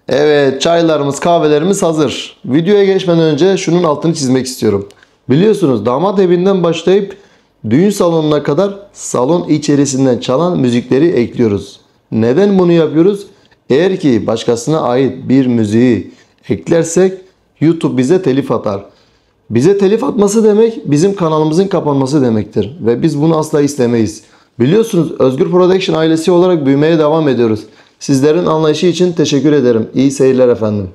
Evet, çaylarımız, kahvelerimiz hazır. Videoya geçmeden önce şunun altını çizmek istiyorum. Biliyorsunuz damat evinden başlayıp düğün salonuna kadar salon içerisinden çalan müzikleri ekliyoruz. Neden bunu yapıyoruz? Eğer ki başkasına ait bir müziği eklersek YouTube bize telif atar. Bize telif atması demek bizim kanalımızın kapanması demektir. Ve biz bunu asla istemeyiz. Biliyorsunuz Özgür Production ailesi olarak büyümeye devam ediyoruz. Sizlerin anlayışı için teşekkür ederim. İyi seyirler efendim.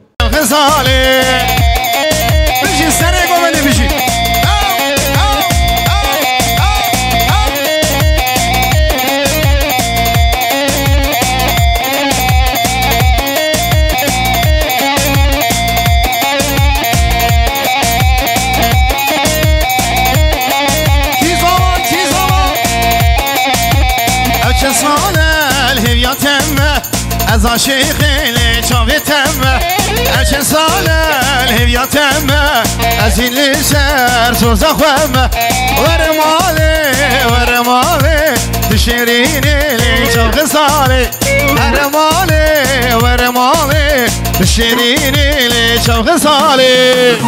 از عاشق چاوتم چه سال الهویاتم از این سر سوزخم ورماله دشیرین چاو ساله ورماله دشیرین چاو ساله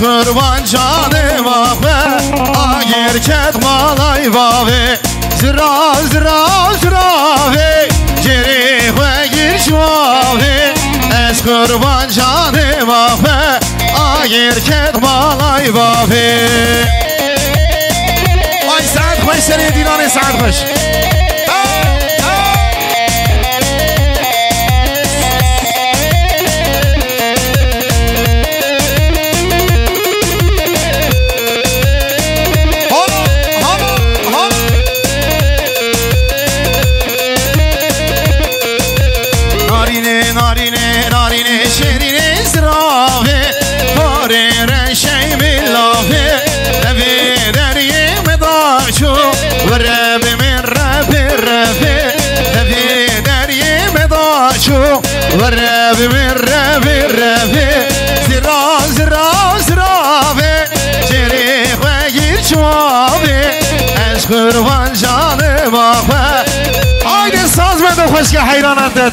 kurban canıma be Agir ketmalay babi Zira zira zira be Geri ve gir şuavi Ez kurban canıma be Agir ketmalay babi Ay Saad خوش سری دینان Saad خوش ورب من رب رب زرا زرا زرا جری خواهیر شوابه از قربان جانه باقه آیده ساز بده خوش که حیراننده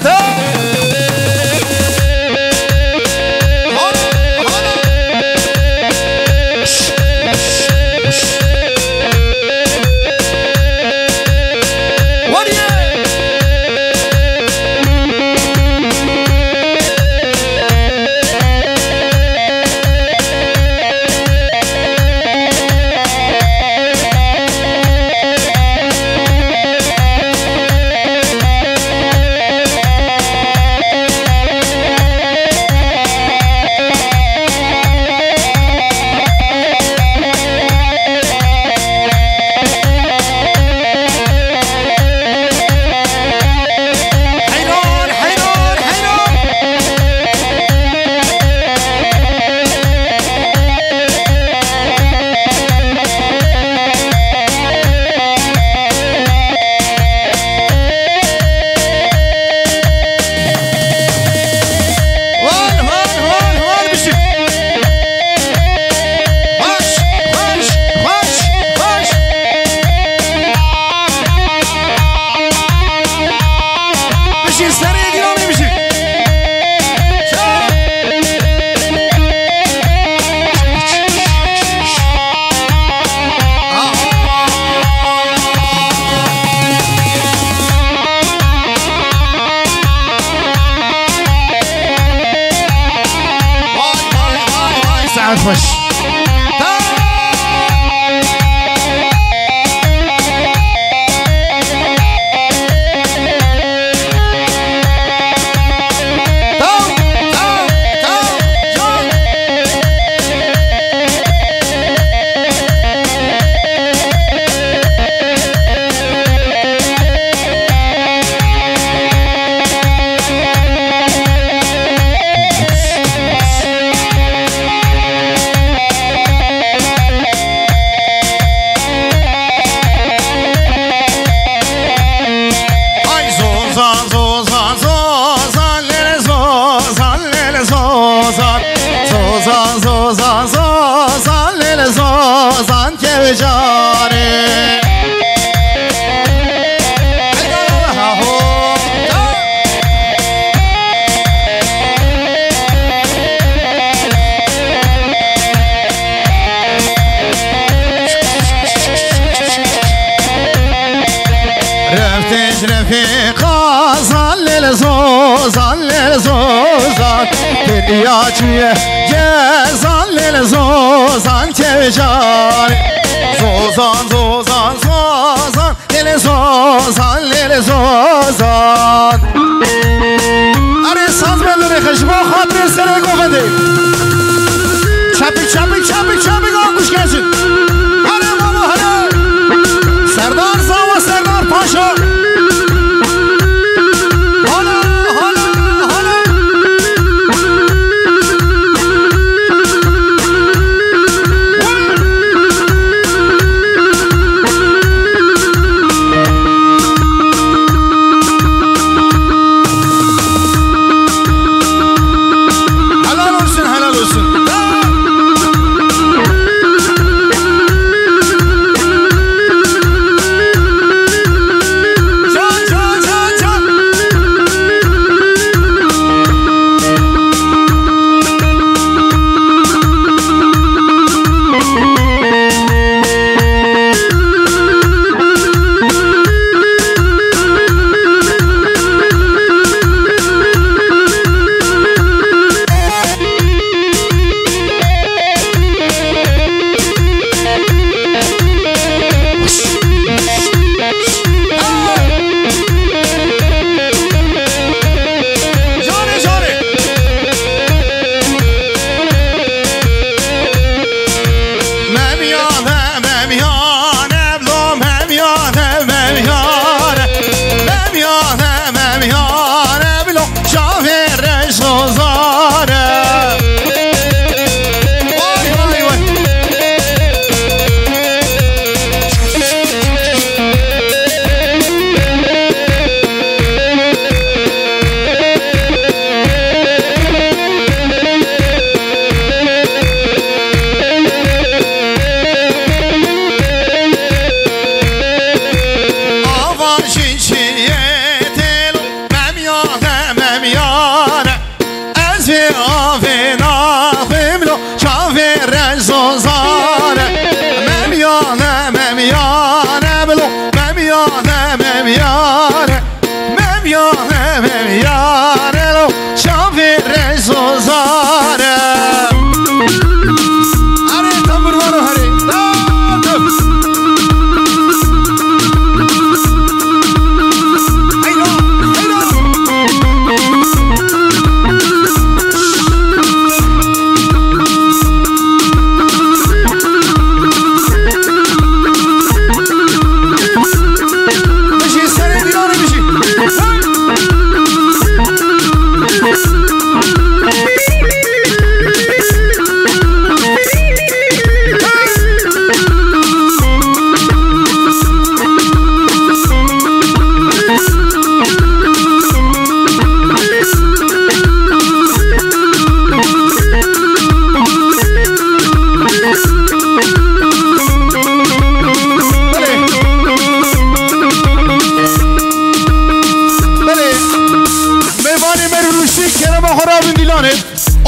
خوش Yaçmıya gezan lele zozan tevcan Zozan zozan zozan lele zozan lele zozan Are saz belleri khashba khatir sere gofede Çapık çapık çapık çapık alkış gelsin Hadi baba hadi Serdar Zava Serdar Paşa زوزانه ممیانه ممیانه بلو ممیانه ممیانه ممیانه ممیانه لو شافیر زوزانه هره تنبور وارو هره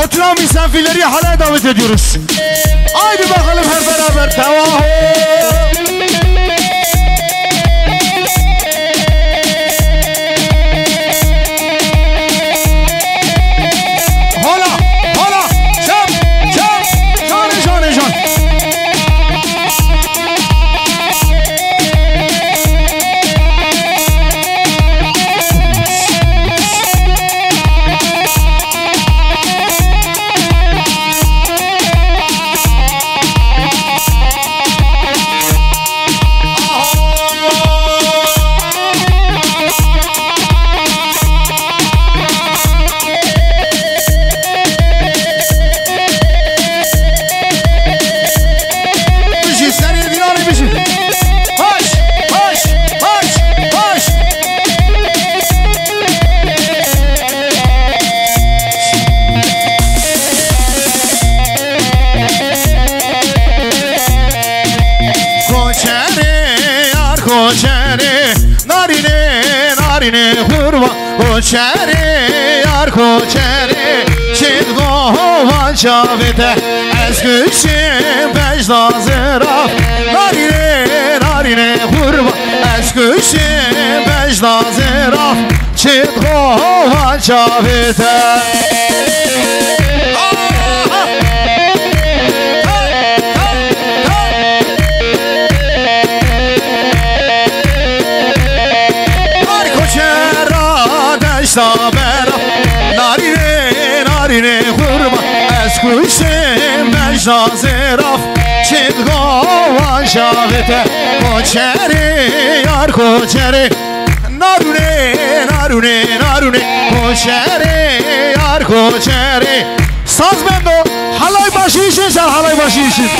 oturan misafirleri halaya davet ediyoruz. Haydi bakalım hep beraber tamam. Hala hala çam çam canı canı can. narine hurma koçeri yar koçeri çilgova çavete ez güçüm bejda zıraf narine hurma ez güçüm bejda zıraf çilgova çavete Sabera narine hurma ez kuşim mecda ziraf çilgova şavete koçeri yar koçeri narune koçeri yar koçeri saz bendo halay başı için sen halay başı için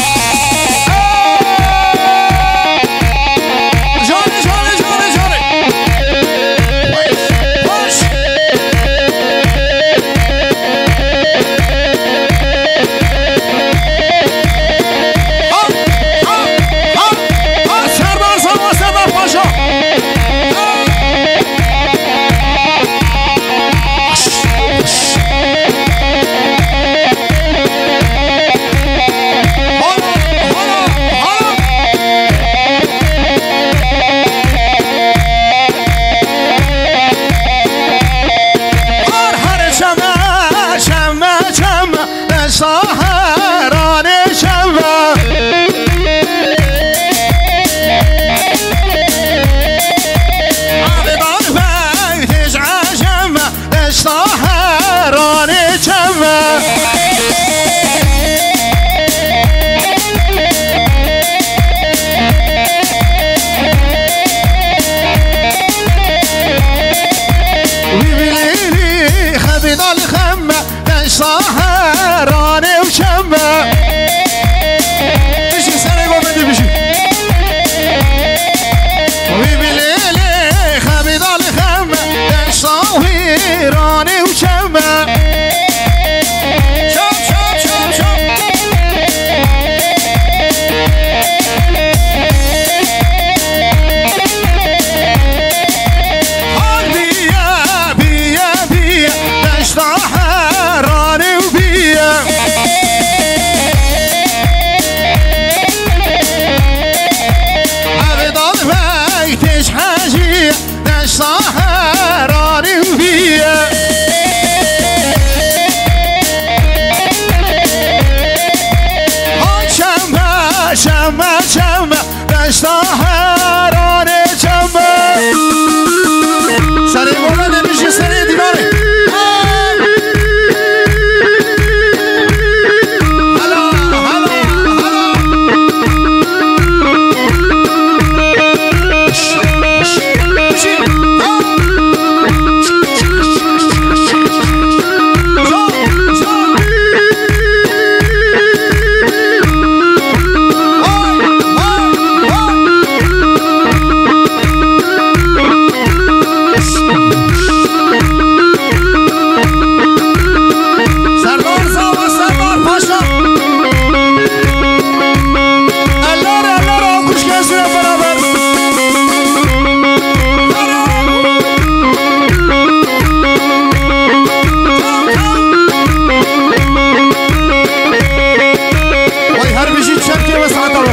Hold on.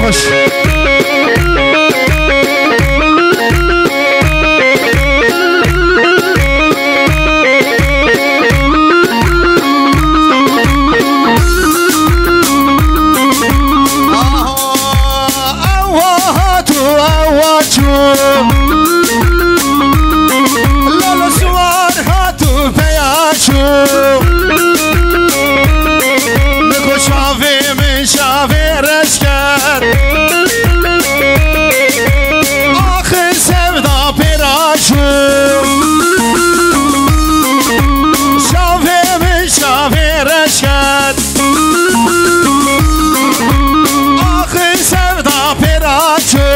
باش لالا سوار هاتو پیاشو نکو شاوی من شاوی رشکر آخر سودا پیراشو شاوی من شاوی رشکر آخر سودا پیراشو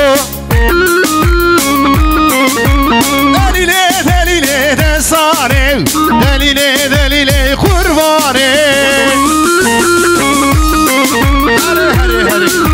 دلیله دلیله قربانه هره هره هره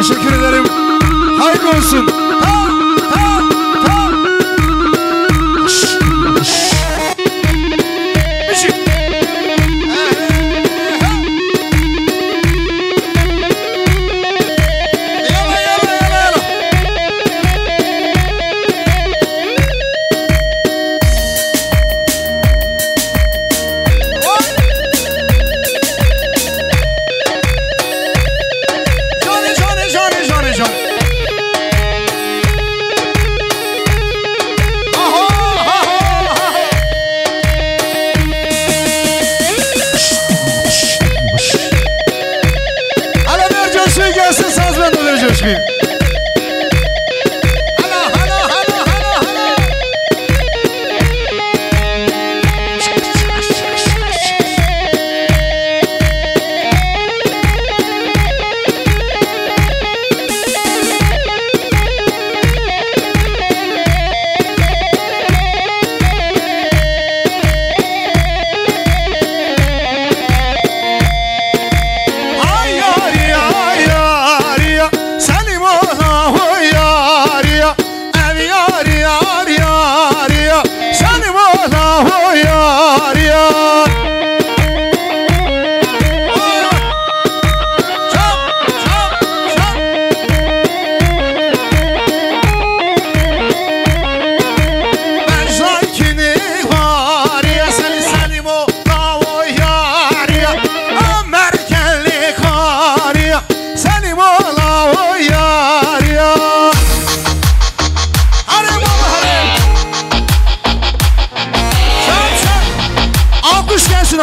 Teşekkür ederim. Hayırlı olsun.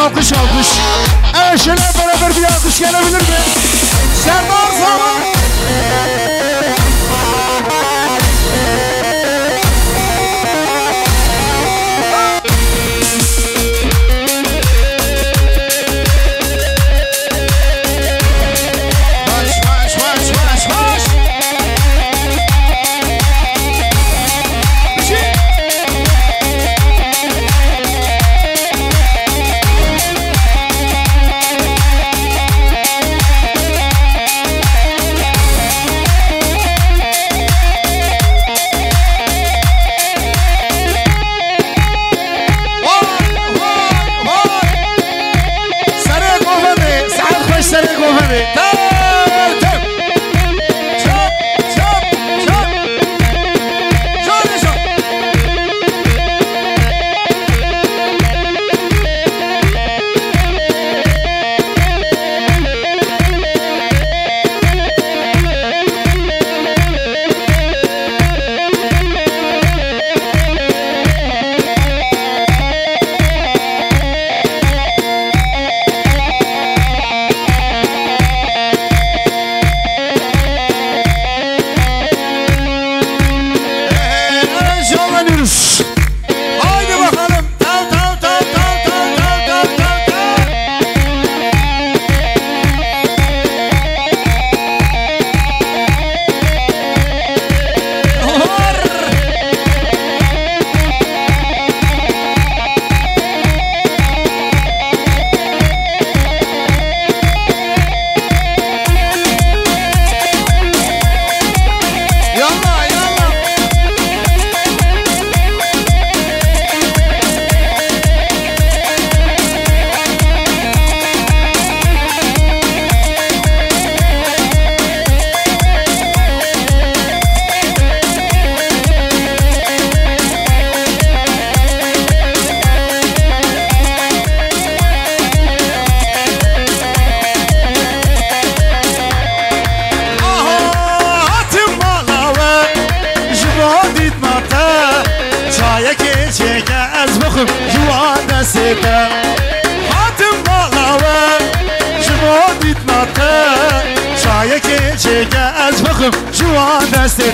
Alkış alkış. Evet şöyle beraber bir alkış gelebilir mi? Serdar Zaman. جوادیت ماتا چای که چه از بخم جوان دسته هاتم بالاوه جوادیت ماتا چای که چه از بخم جوان دسته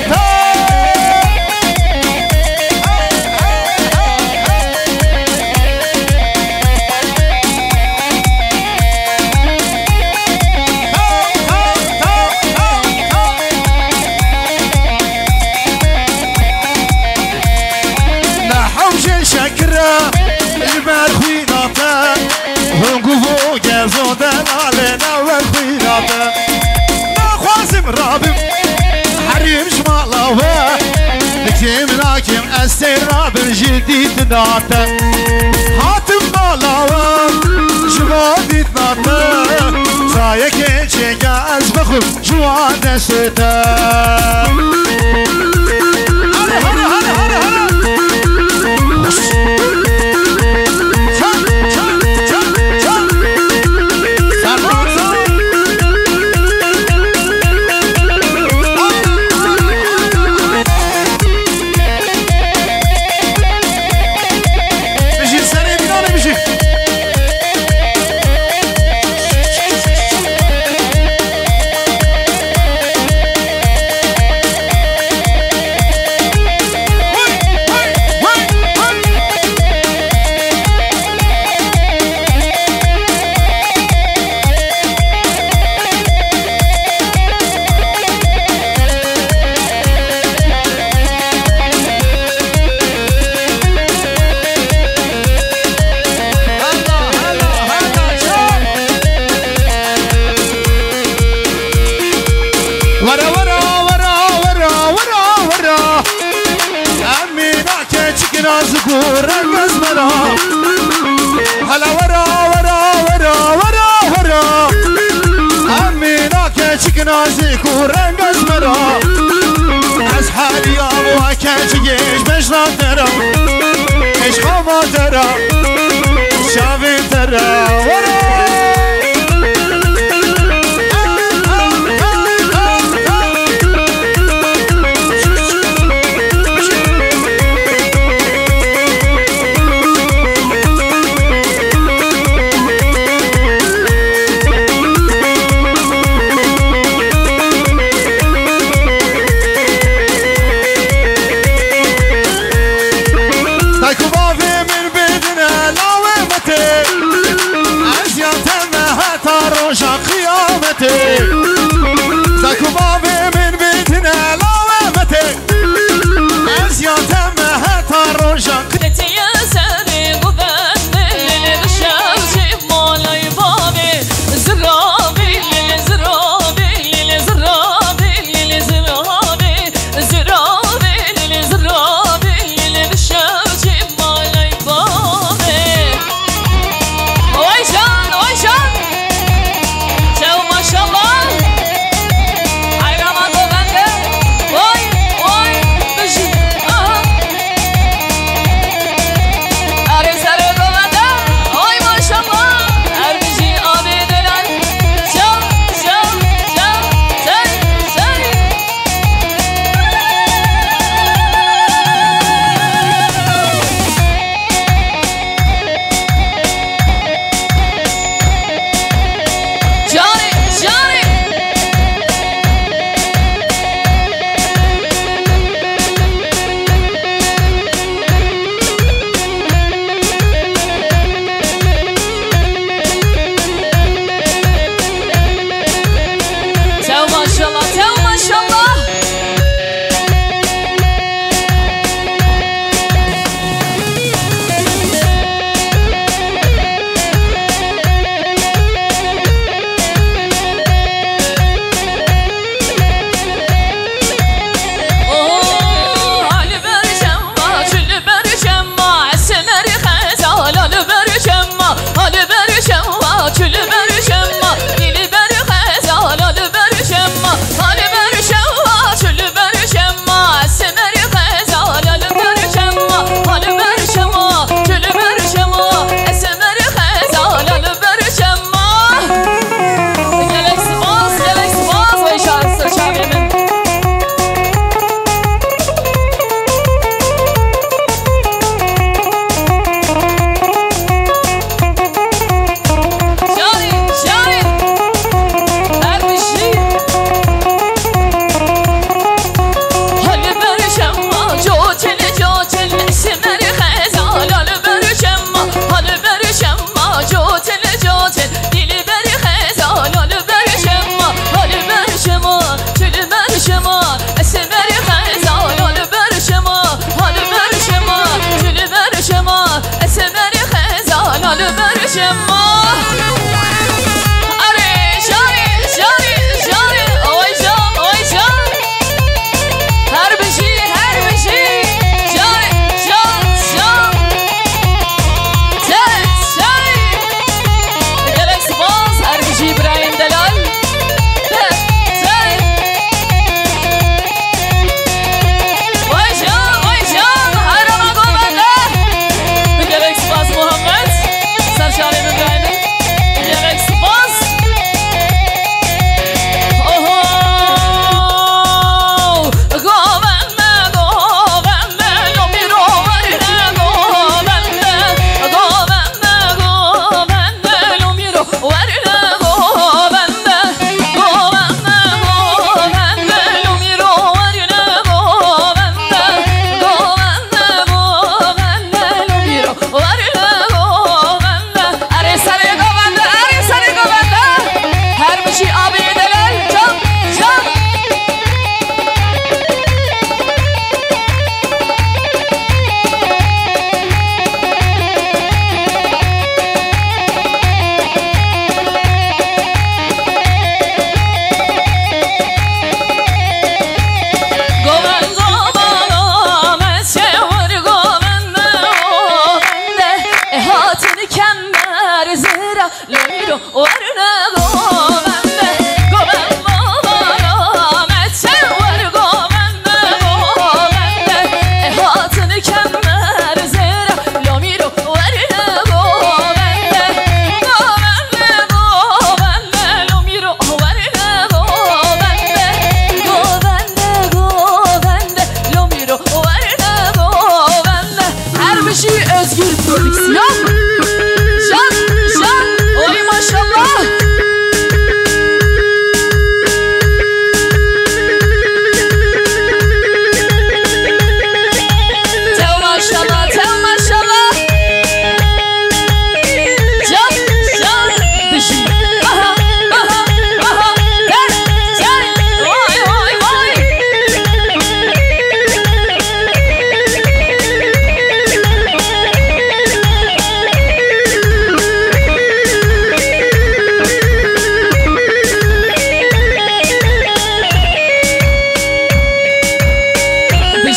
السراب الجديد ناطق هاتم بالاوه جواديت ناطق سايك جاز بخم جوان دسته هلا هلا هلا هلا هلا نازك ورنق اسمرا از حالي ابوها كاجيش باش نطرا ايش خما ترى شافي ترى ورا زاكو بابي من بيتنا لوامتي أزياتا ما هتروجك يا ساري قبل الغشاو جيب مولاي بابي زرابي زرابي زرابي زرابي زرابي زرابي الغشاو جيب مولاي بابي ويشان ويشان شو ما شاء الله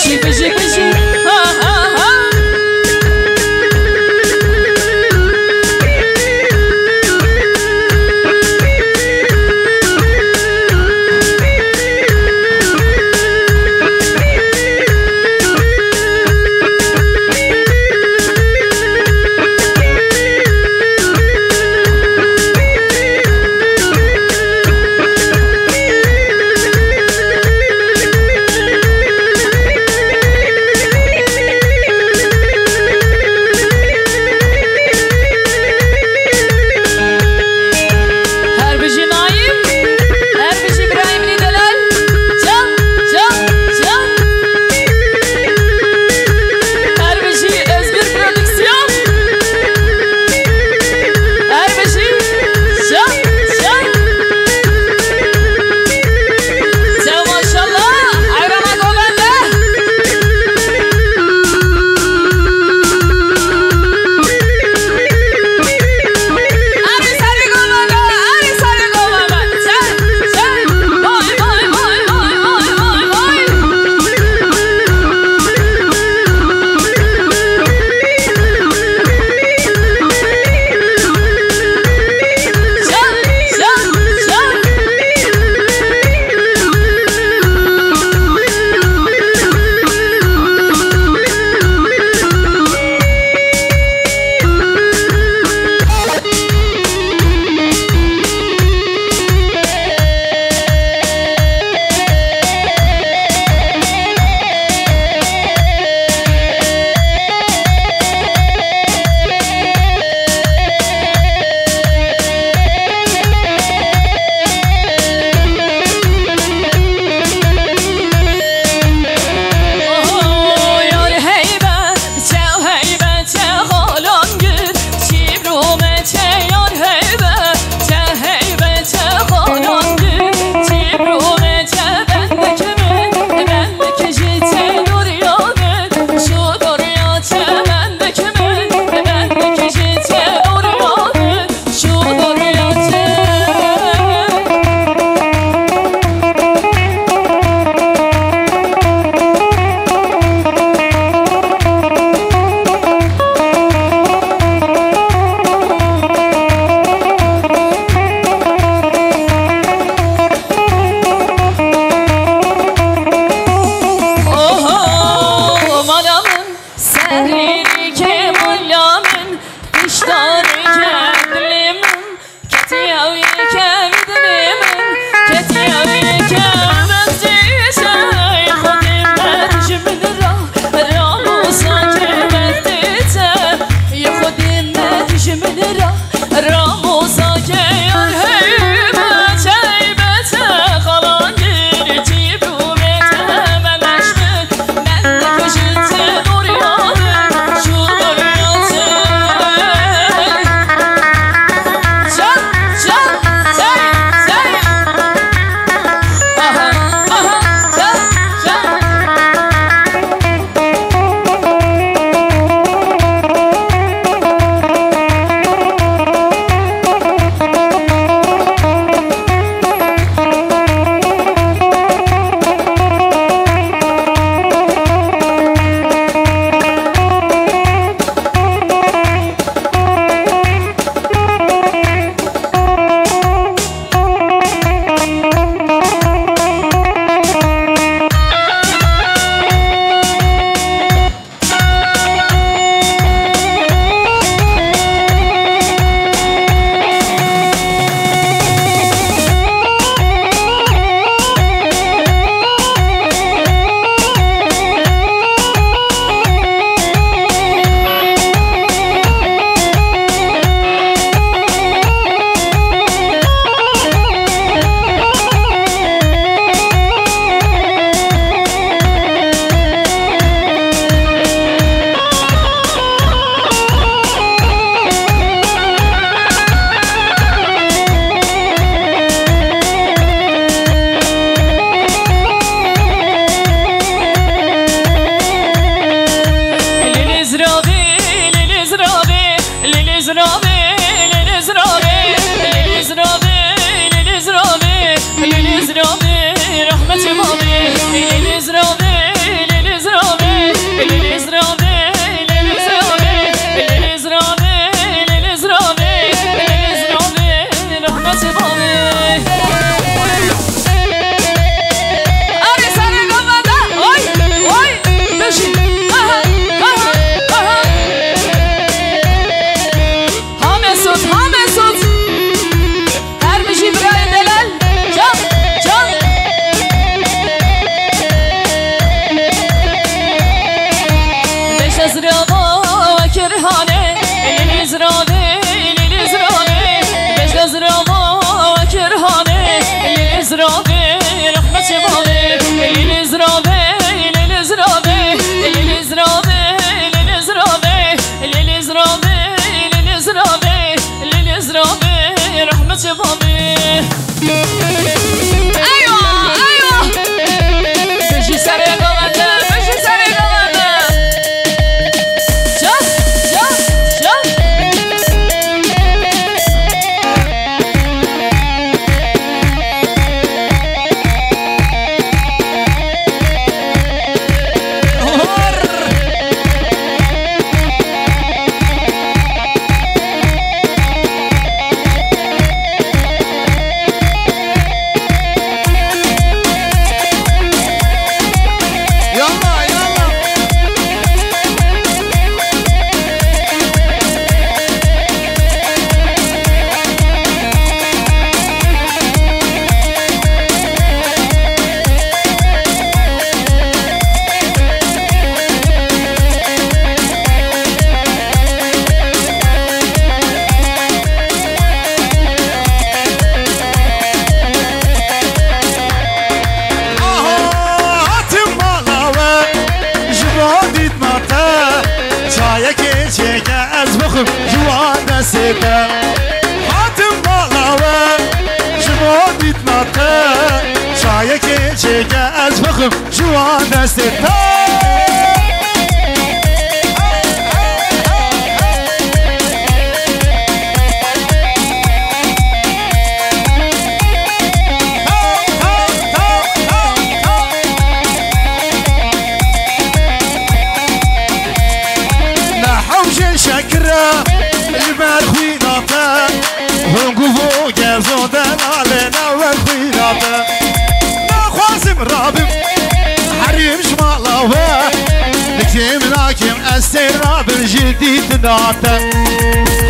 بجي بجي بجي ها ها ها زرابا وكرهانه اللي زرابي اللي زرابي بس زرابا وكرهانه اللي زرابي رحمة بابي اللي زرابي اللي زرابي اللي زرابي اللي زرابي اللي زرابي اللي زرابي اللي زرابي رحمة بابي ايوه ايوه بجي سريع قلبي بجي سريع قلبي شوف شوف شوف جوان سيتا حاتم بالاوه جموديت ماتا شايك چيك از بخم جوان سيتا شكرا المرخيناتا هنقفو جازو دلالنا والخيناتا ناخوازم رابم حريم شمالاوا نكتم ناكم أسير رابم جديد ناتا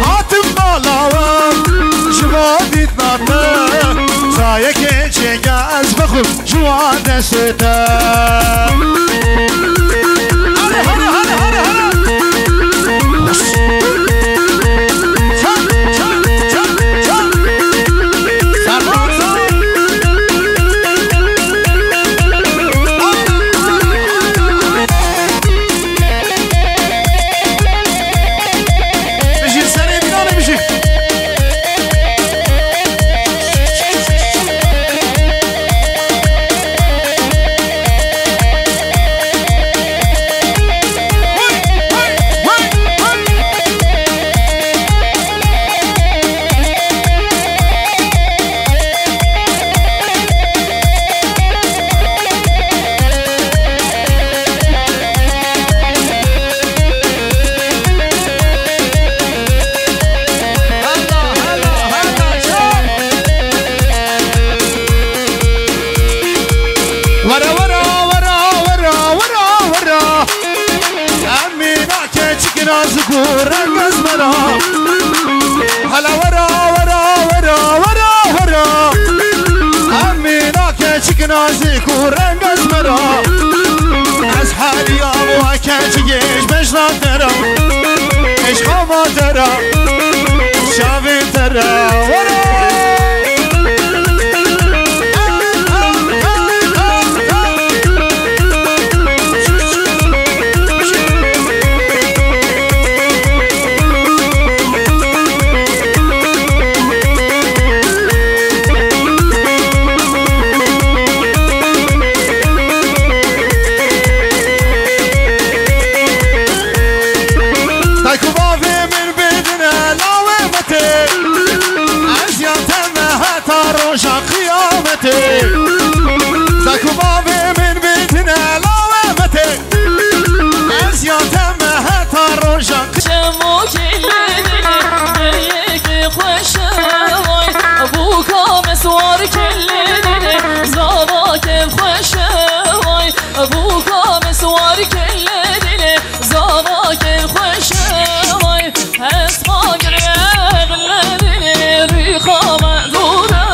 حاتم مالاوا جماديت ناتا سايك چيك از بخم جوان سيتا هلا ورا ورا ورا ورا ورا أمينا كشكنا زيكو رنجز مرا از حالي أبوها كشيش بشنا ترى إيش خما ترى شافي ترى ورا زاكو بابي من بيتنا لوامتي أزياتا ما هتروجك شموك الليلي بريك خوشواي أبوك مسوار كليلي زاباك بخوشواي أبوك مسوار كليلي زاباك بخوشواي اسمع قريب الليلي ريخا مقدورة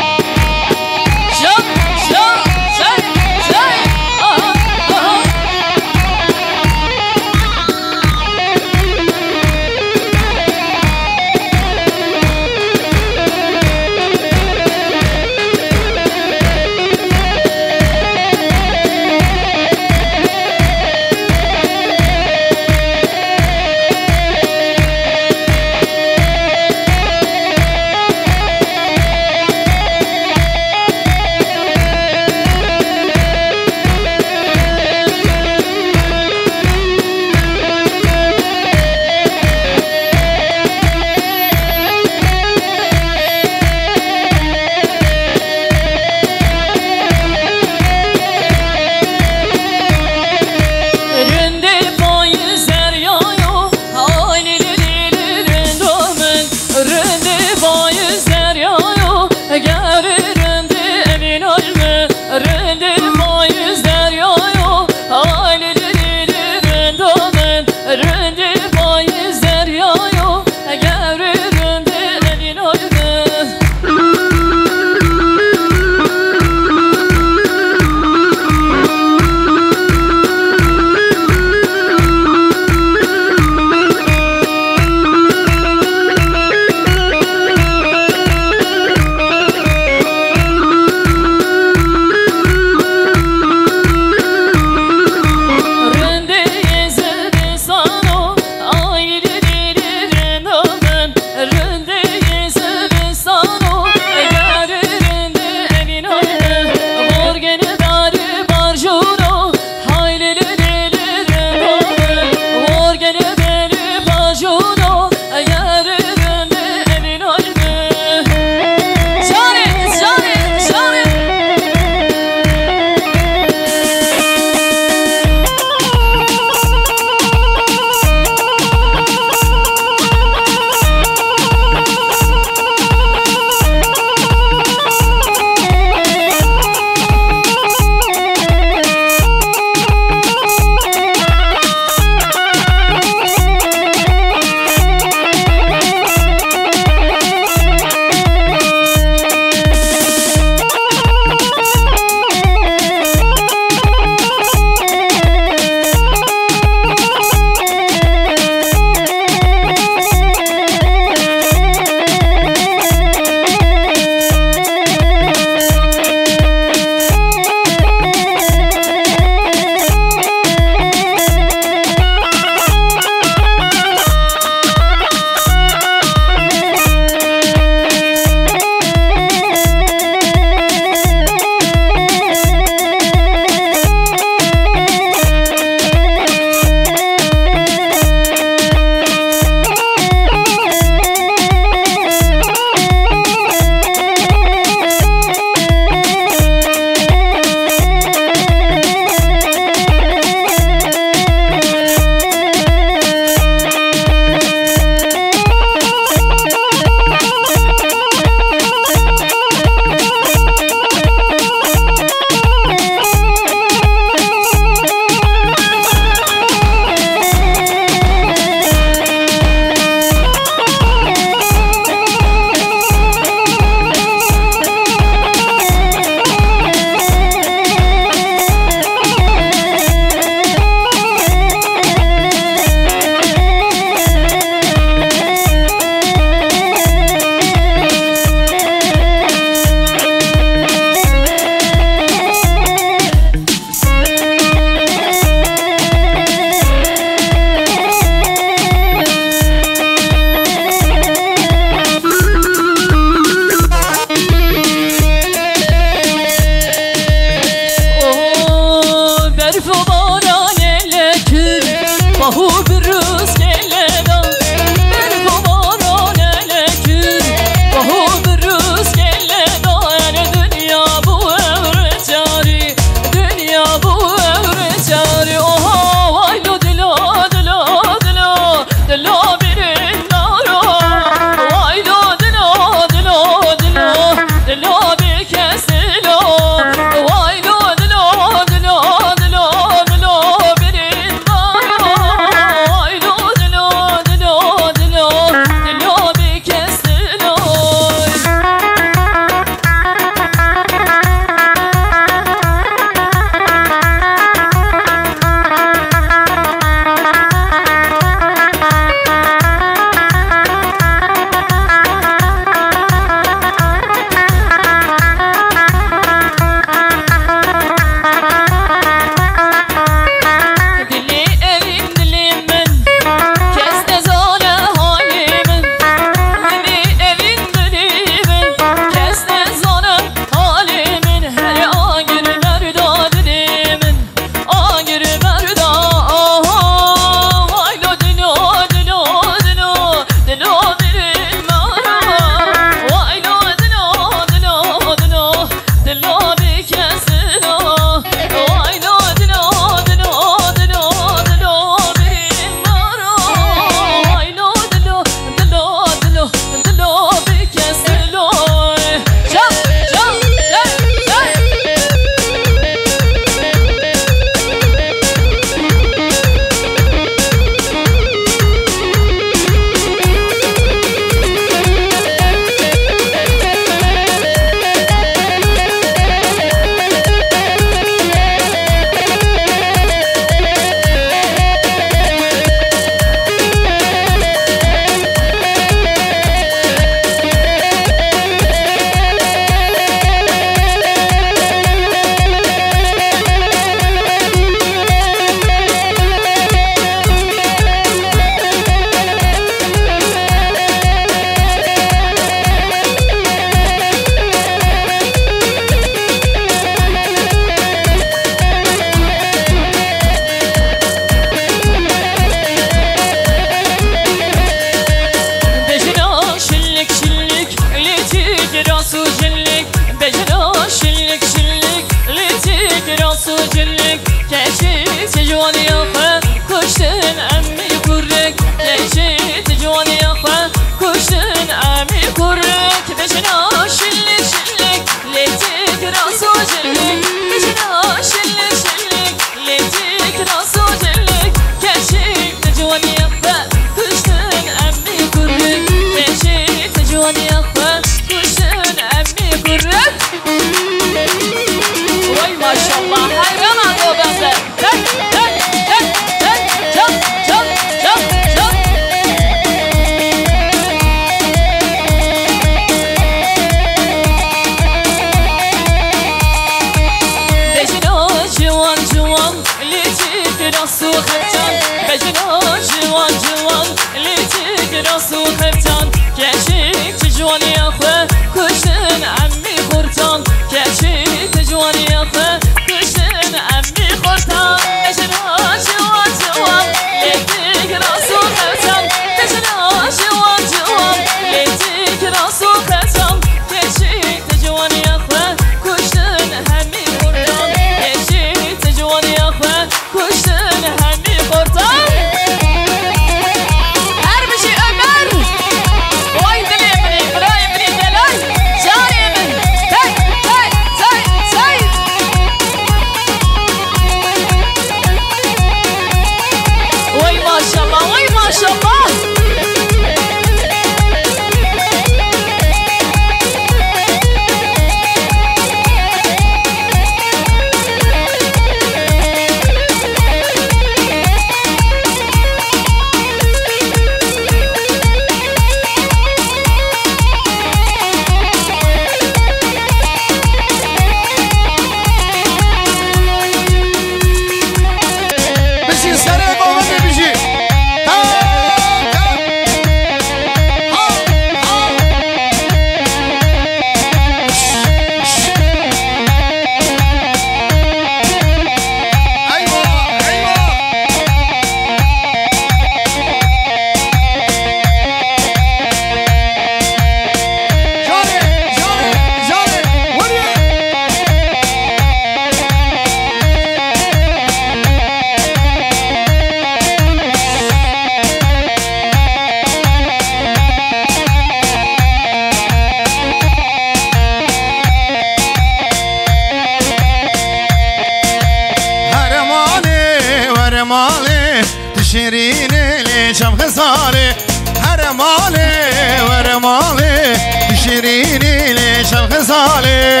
شیرین لیچم خساله هر ماله ور ماله شیرین لیچم خساله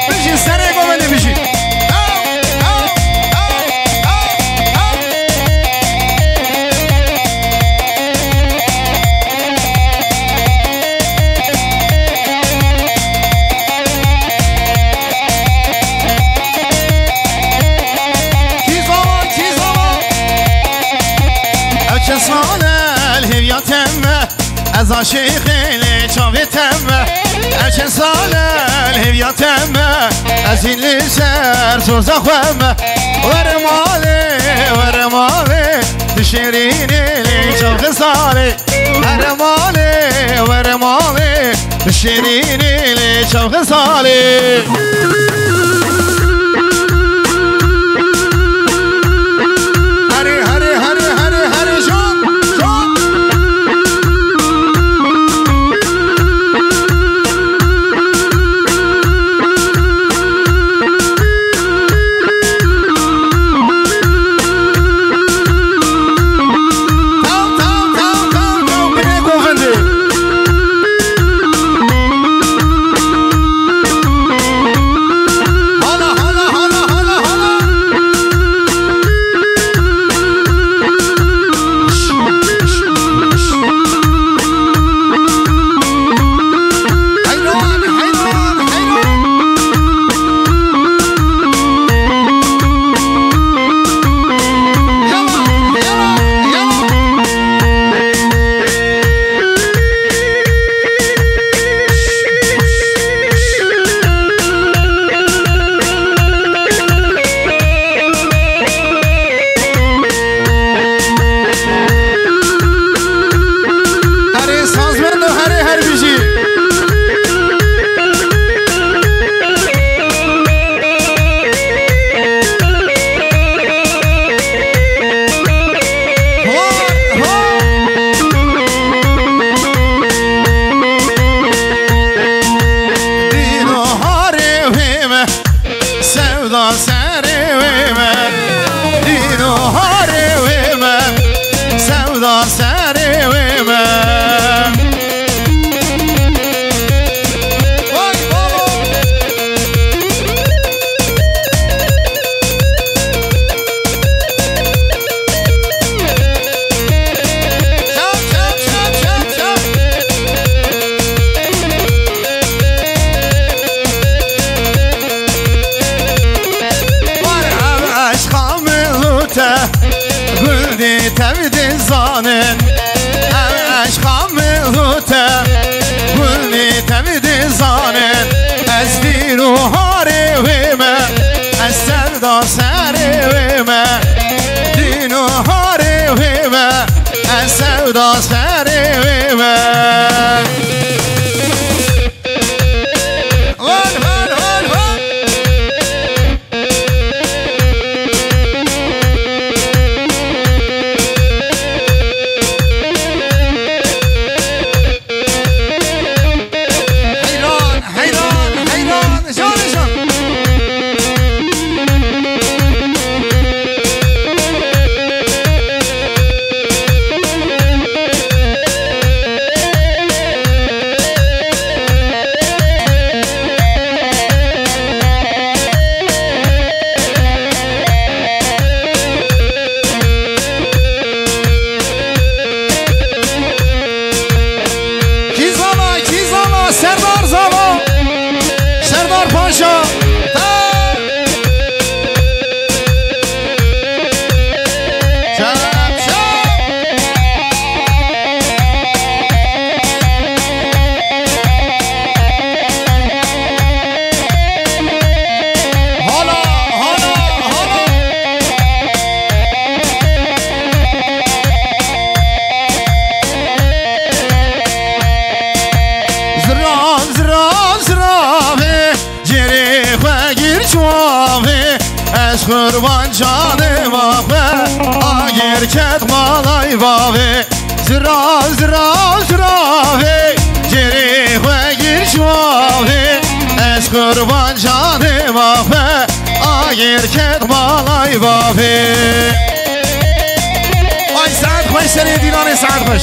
بشی سره گوبنده بشی از عاشق لیچاویتم چند سال الهویاتم از این لیسر سرزا خوام ور ماله شیرین لیچاو خساله ور ماله شیرین لیچاو خساله قربان جانم آفه آگر کت مالای واوه زراوه جری خوگیر شواوه از قربان جانم آفه آگر کت مالای واوه سری دیدان سعد خوش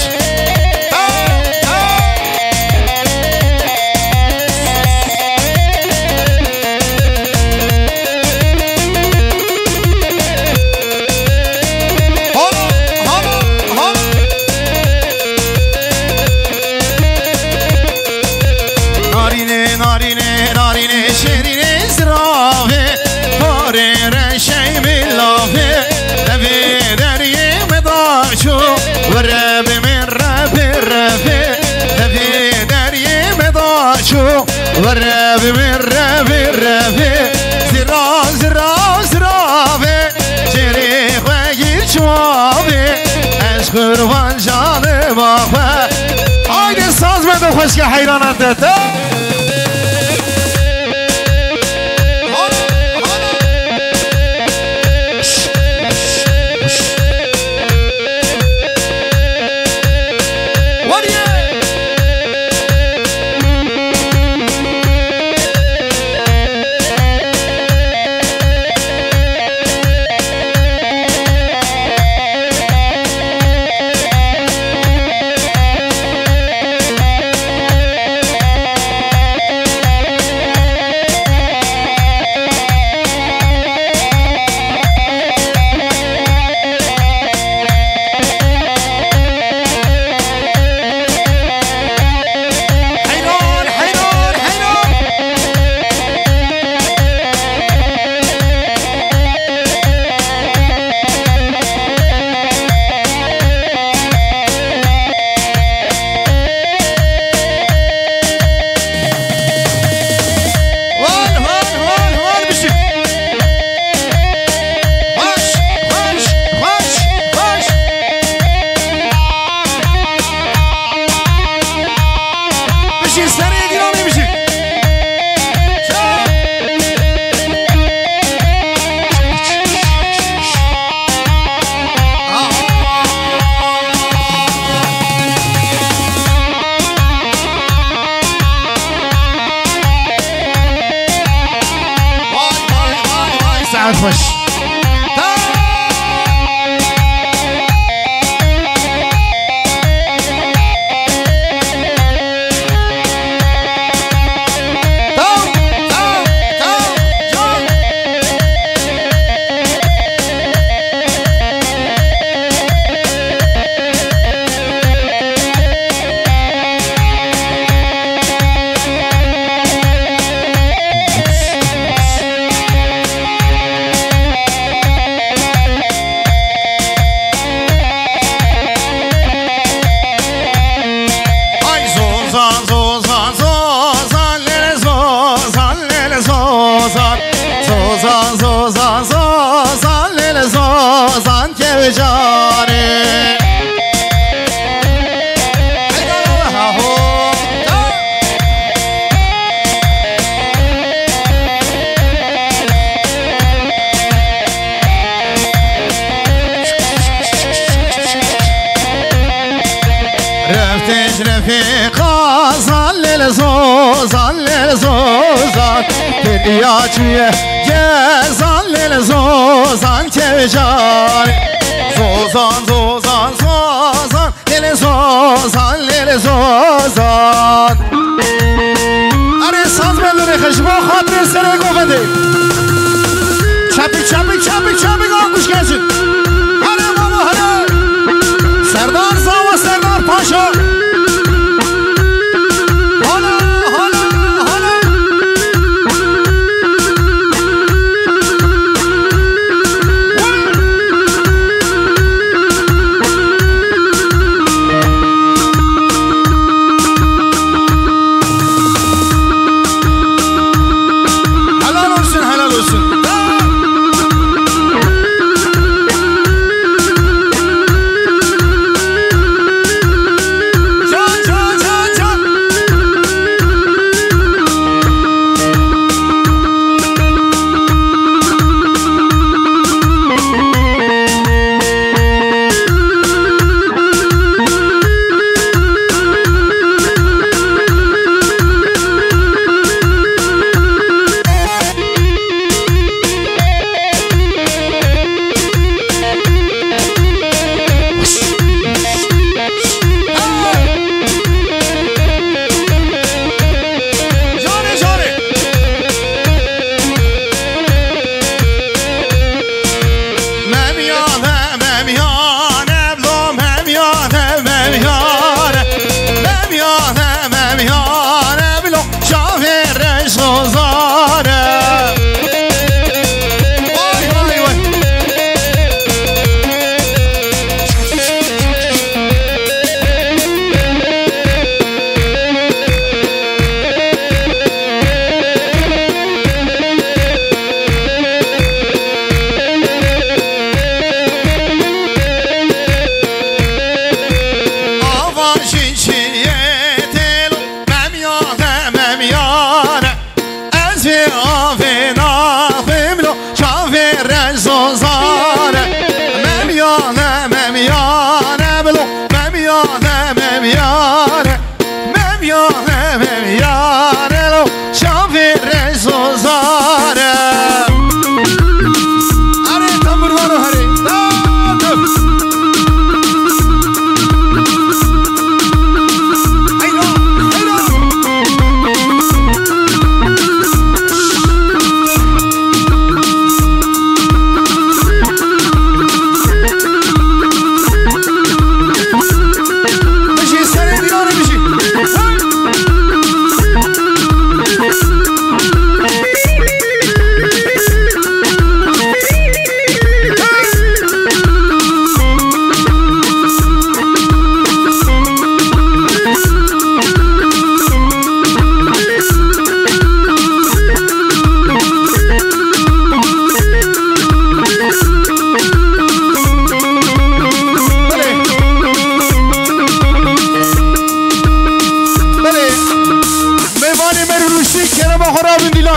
والراب من رابي زرافي شريخ وجيل شوابي اشكر وانجاني باخوة هايدي الساز بدو خوشك حيرانات داتا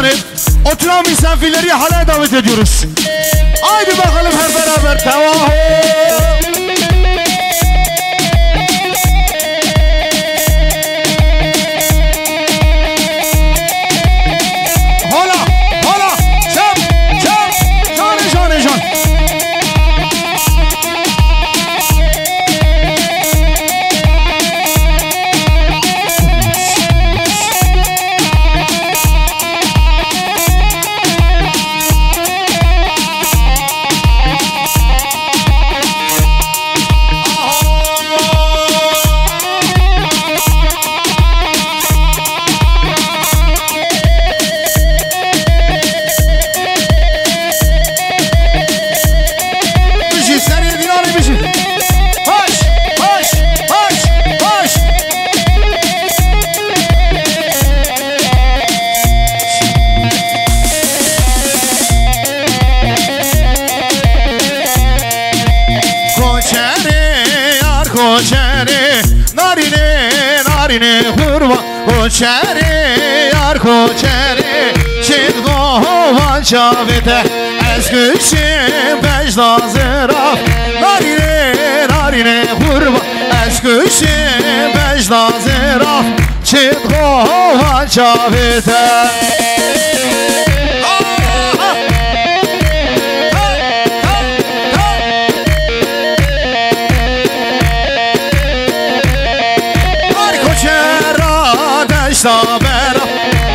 canım. Oturan misafirleri halaya davet ediyoruz. Haydi bakalım hep beraber. Tamam. کوچری یار کوچری شد گوهان شاویده از کشیم بجداز رفت نارینه نارینه قربان از کشیم بجداز رفت شد گوهان شاویده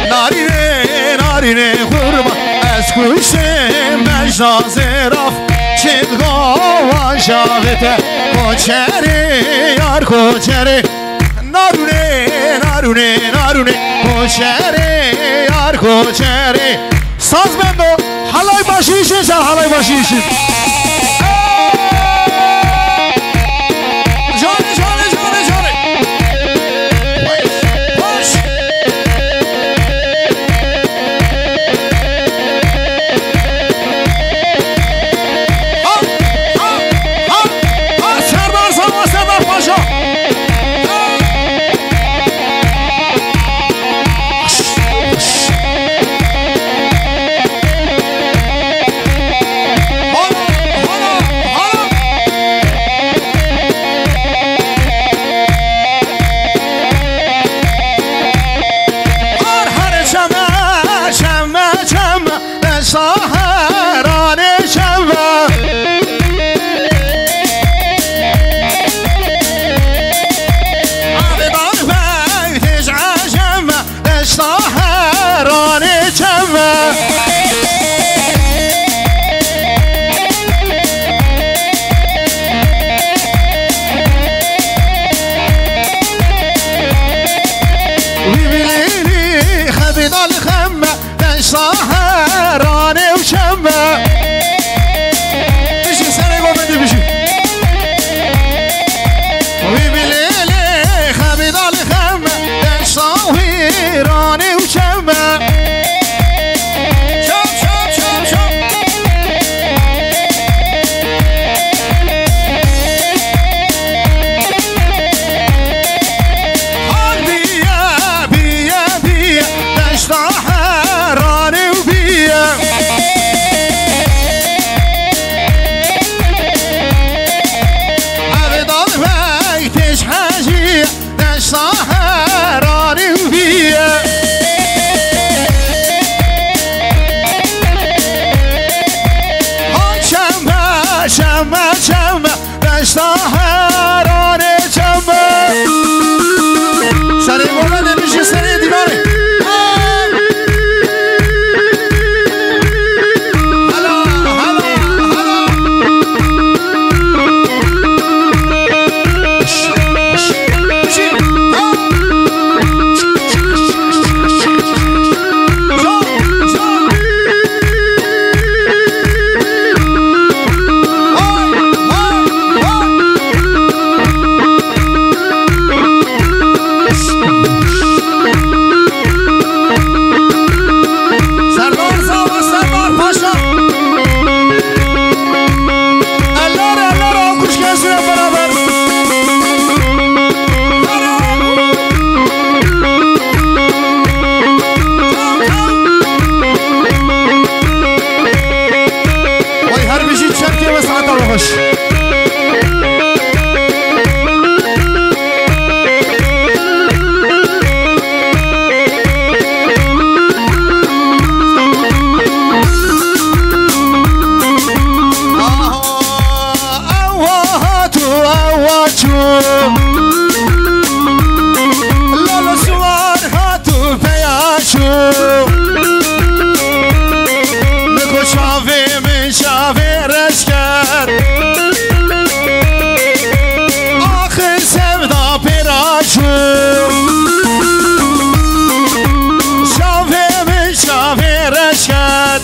نارینه نارینه قربان از کشیم بجداز رفت چلگاوان شاویده کوچری یار کوچری نارونه نارونه نارونه کوچری یار کوچری ساز بندو حلای باشیشین سر حلای باشیشین پراچو شافه من شافه رشد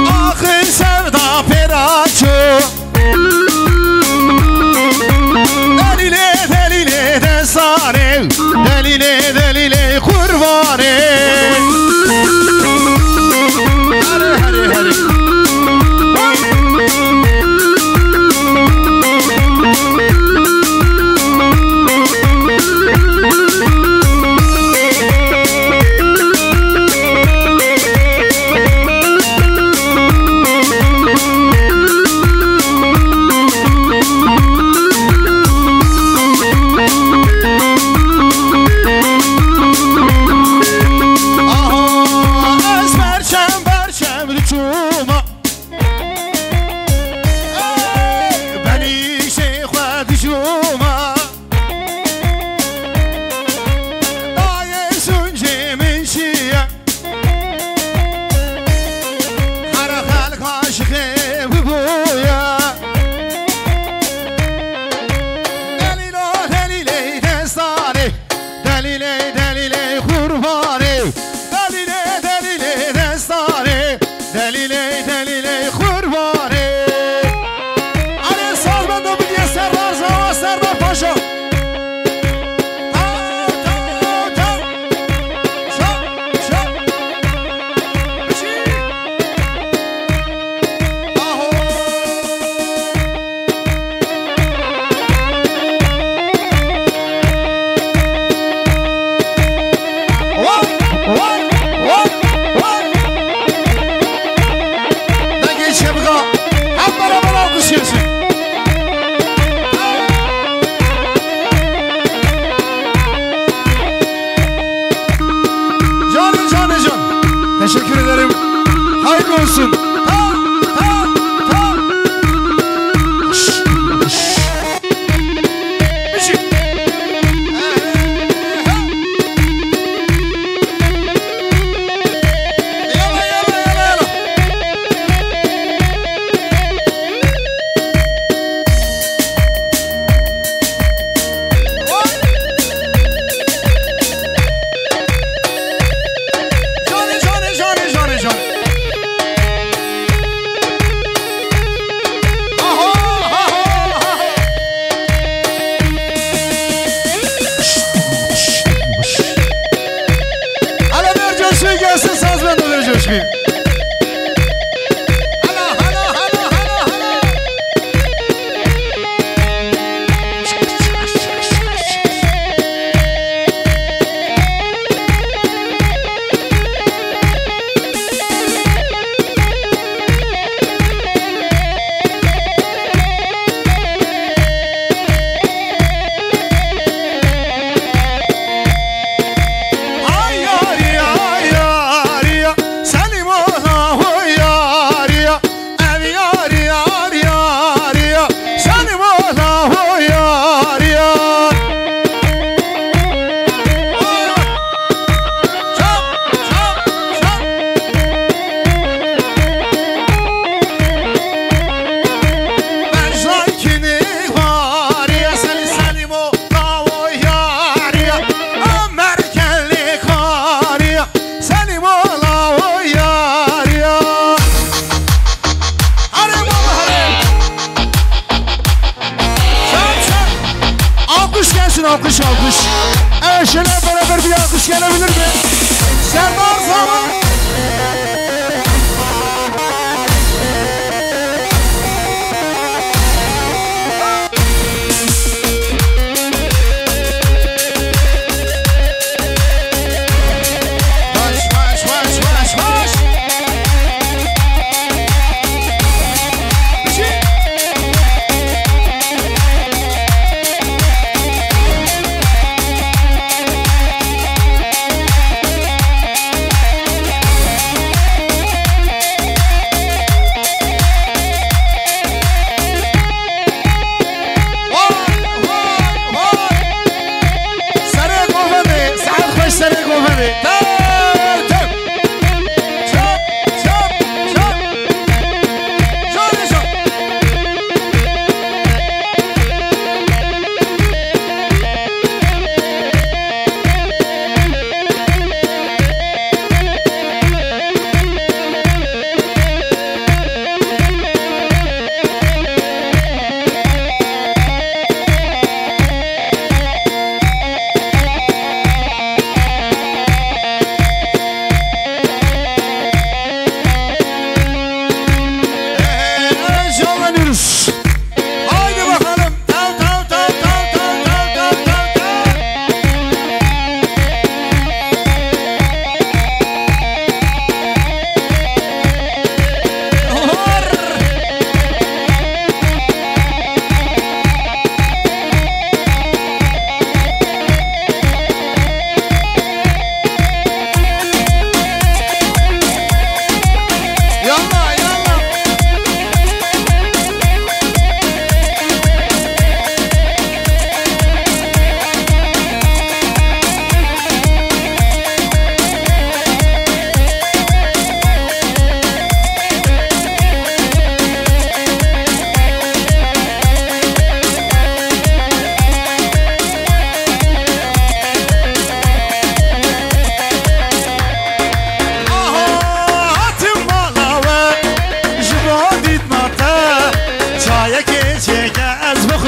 آخر سودا پراچو دلیله دلیله دستانه دلیله دلیله قربانه هره هره هره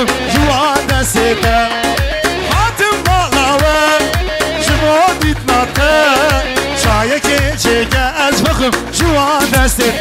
بخم جوان دسته حاتم بالاوه جمودیت ناته چایه که چگه از بخم جوان دسته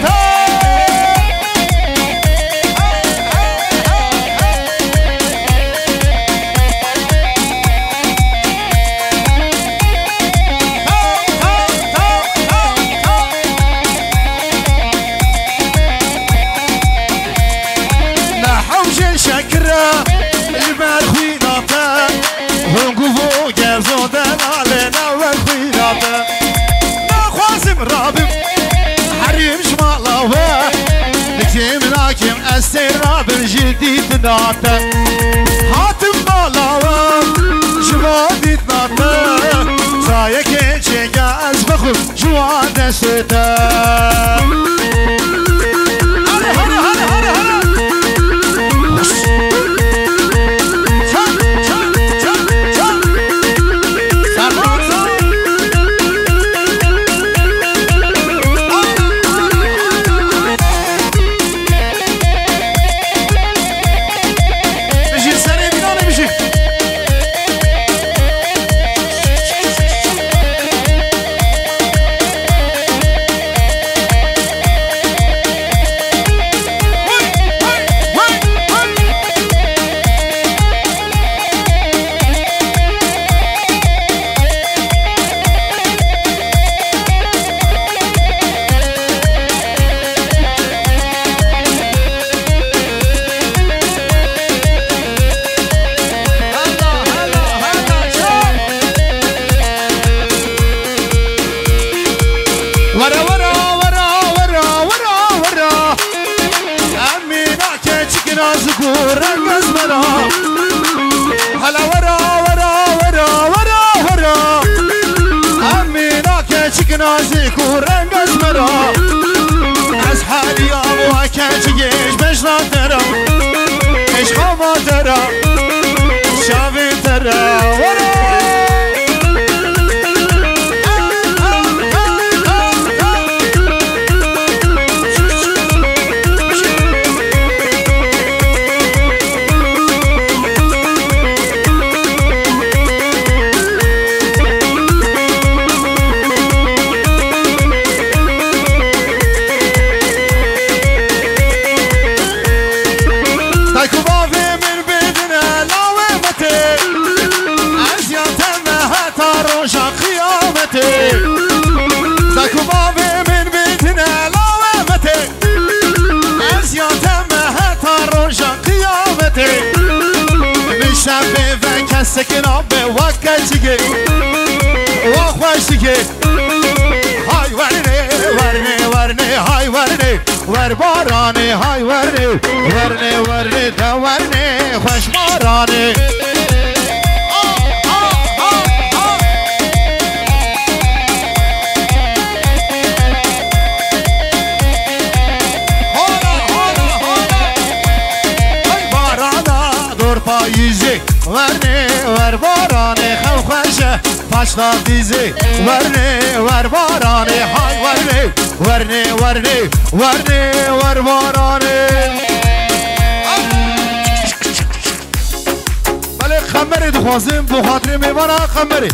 استراب جديد ناتا حاتم بالاوه جواديت ناتا سايك چگاز بخور جوان دستا نازك ورنگ اسمرا از حالی آبوا کچیش بشنا ترا عشق ما ترا شاوی ترا ورا سكن عبي وكاتشيكي وخواشيكي هاي ورني ورني ورني هاي ورني ورباراني هاي ورني ورني ورني دورني خوش ماراني ورني ورباراني خو خوشه پاشتا دیزی ورني ورباراني هاي ورني ورني ورني ورني ورباراني بله خمری دخوازیم بو خاطر میمانا خمری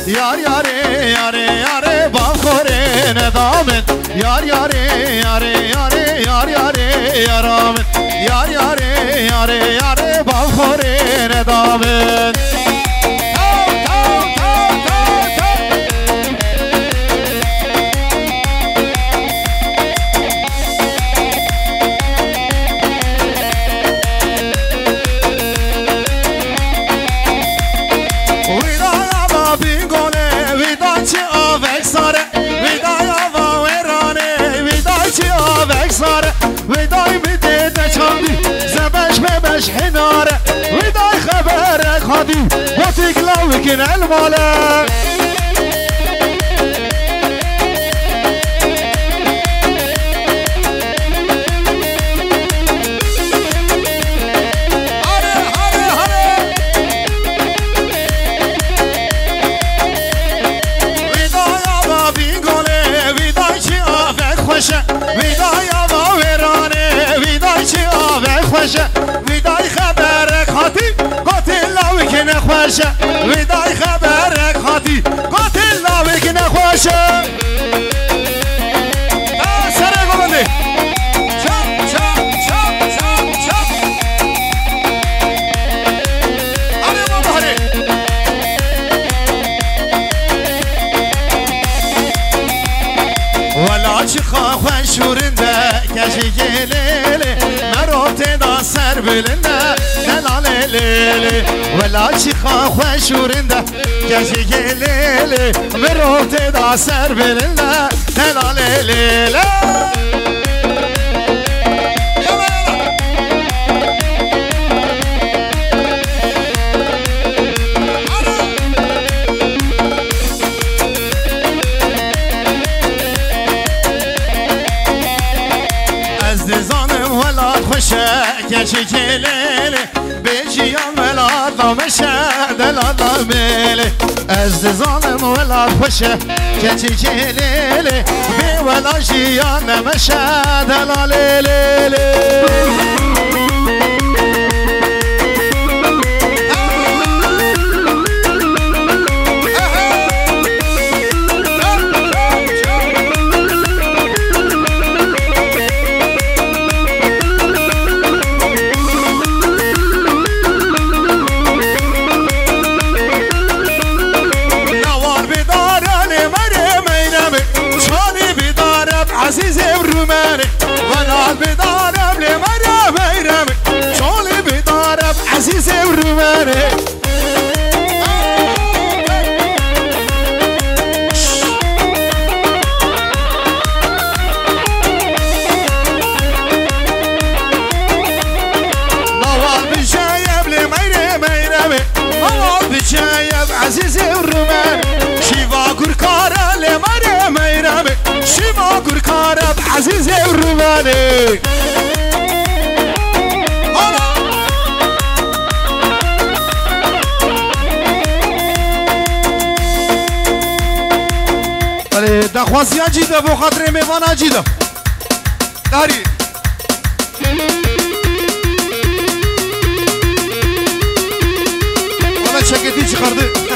Yar yare yare yare bakore nedamet Yar yare yare yare yar yare yaramet Yar yare yare yare bakore nedamet ودای بده چاندی زبش ببش حناره ودای خبرك هادي وتقلو كن الماله ویدای خبرك هاتی قاتل لاوی که نخوشه ویدای خبرك هاتی قاتل لاوی که نخوشه سره گوبنده چاپ چاپ چاپ چاپ چاپ آره بابا هره ولا چی خواه شورنده کشی گلیله دا سر بلنده دلال لیلی ولا چی خواه شورنده کشی گلیلی مروت دا سر بلنده دلال لیلی کشی کلیلی به جیان ولاد نامشه دلالا میلی از دزانم ولاد خوشه کشی کلیلی به ولا جیان نمشه دلالی لیلی عزیز رومانه ونال بدارم لمرا میرم چالی بدارم عزیز رومانه نوال بجايب لمرا میرم نوال بجايب عزیز رومانه شیوا گرکارا لمرا میرم شما گرکارم عزیز رومانه بله دخواسی اجیده بو خاطر میوان اجیده داری والا چکتی چی خرده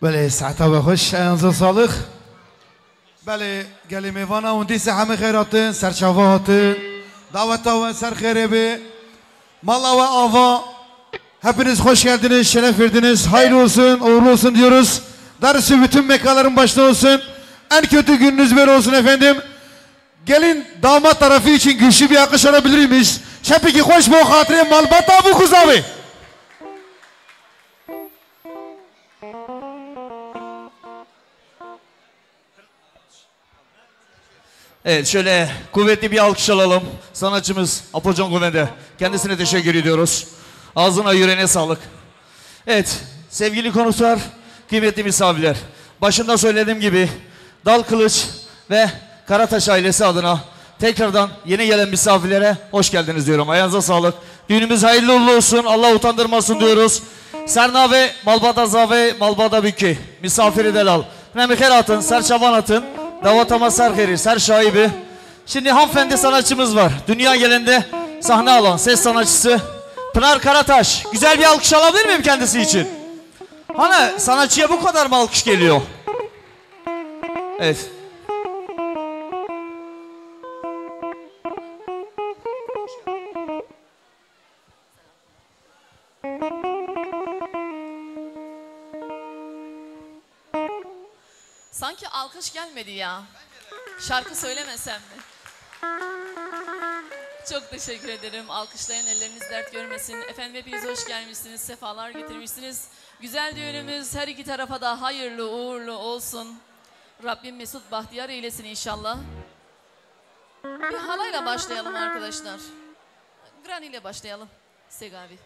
بله ساعتا و خوش انزا صالح بله گلی میوانا و دیسه همه خیراتın serçavatın davata ve ser khirebe malla ve ava hepiniz hoş geldiniz, şeref verdiniz, hayırlı olsun, uğurlu olsun diyoruz. Darısı bütün mekaların başta olsun. En kötü gününüz böyle olsun efendim. Gelin damat tarafı için güçlü bir alkış alabilir miyiz? Şepiki hoş bu hatırı malbata bu kız abi. Evet, şöyle kuvvetli bir alkış alalım. Sanatçımız Apocan Goven'de. Kendisine teşekkür ediyoruz. Ağzına yüreğine sağlık. Evet, sevgili konuklar, kıymetli misafirler. Başında söylediğim gibi Dal Kılıç ve Karataş ailesi adına tekrardan yeni gelen misafirlere hoş geldiniz diyorum. Ayağınıza sağlık. Düğünümüz hayırlı uğurlu olsun. Allah utandırmasın diyoruz. Sernave, Malbada Zave, Malbada Bükü. Misafiri delal. Nemi Herat'ın, Serçavanat'ın, Davatama Serheri, Ser Şaibi. Şimdi hanımefendi sanatçımız var. Dünya gelende sahne alan ses sanatçısı Pınar Karataş. Güzel bir alkış alabilir miyim kendisi için? Hani sanatçıya bu kadar mı alkış geliyor? Evet. Sanki alkış gelmedi ya. Şarkı söylemesem mi? Çok teşekkür ederim. Alkışlayan elleriniz dert görmesin. Efendim hepiniz hoş gelmişsiniz. Sefalar getirmişsiniz. Güzel düğünümüz her iki tarafa da hayırlı uğurlu olsun. Rabbim mesut bahtiyar eylesin inşallah. Bir halayla başlayalım arkadaşlar. Granny ile başlayalım. Segavi.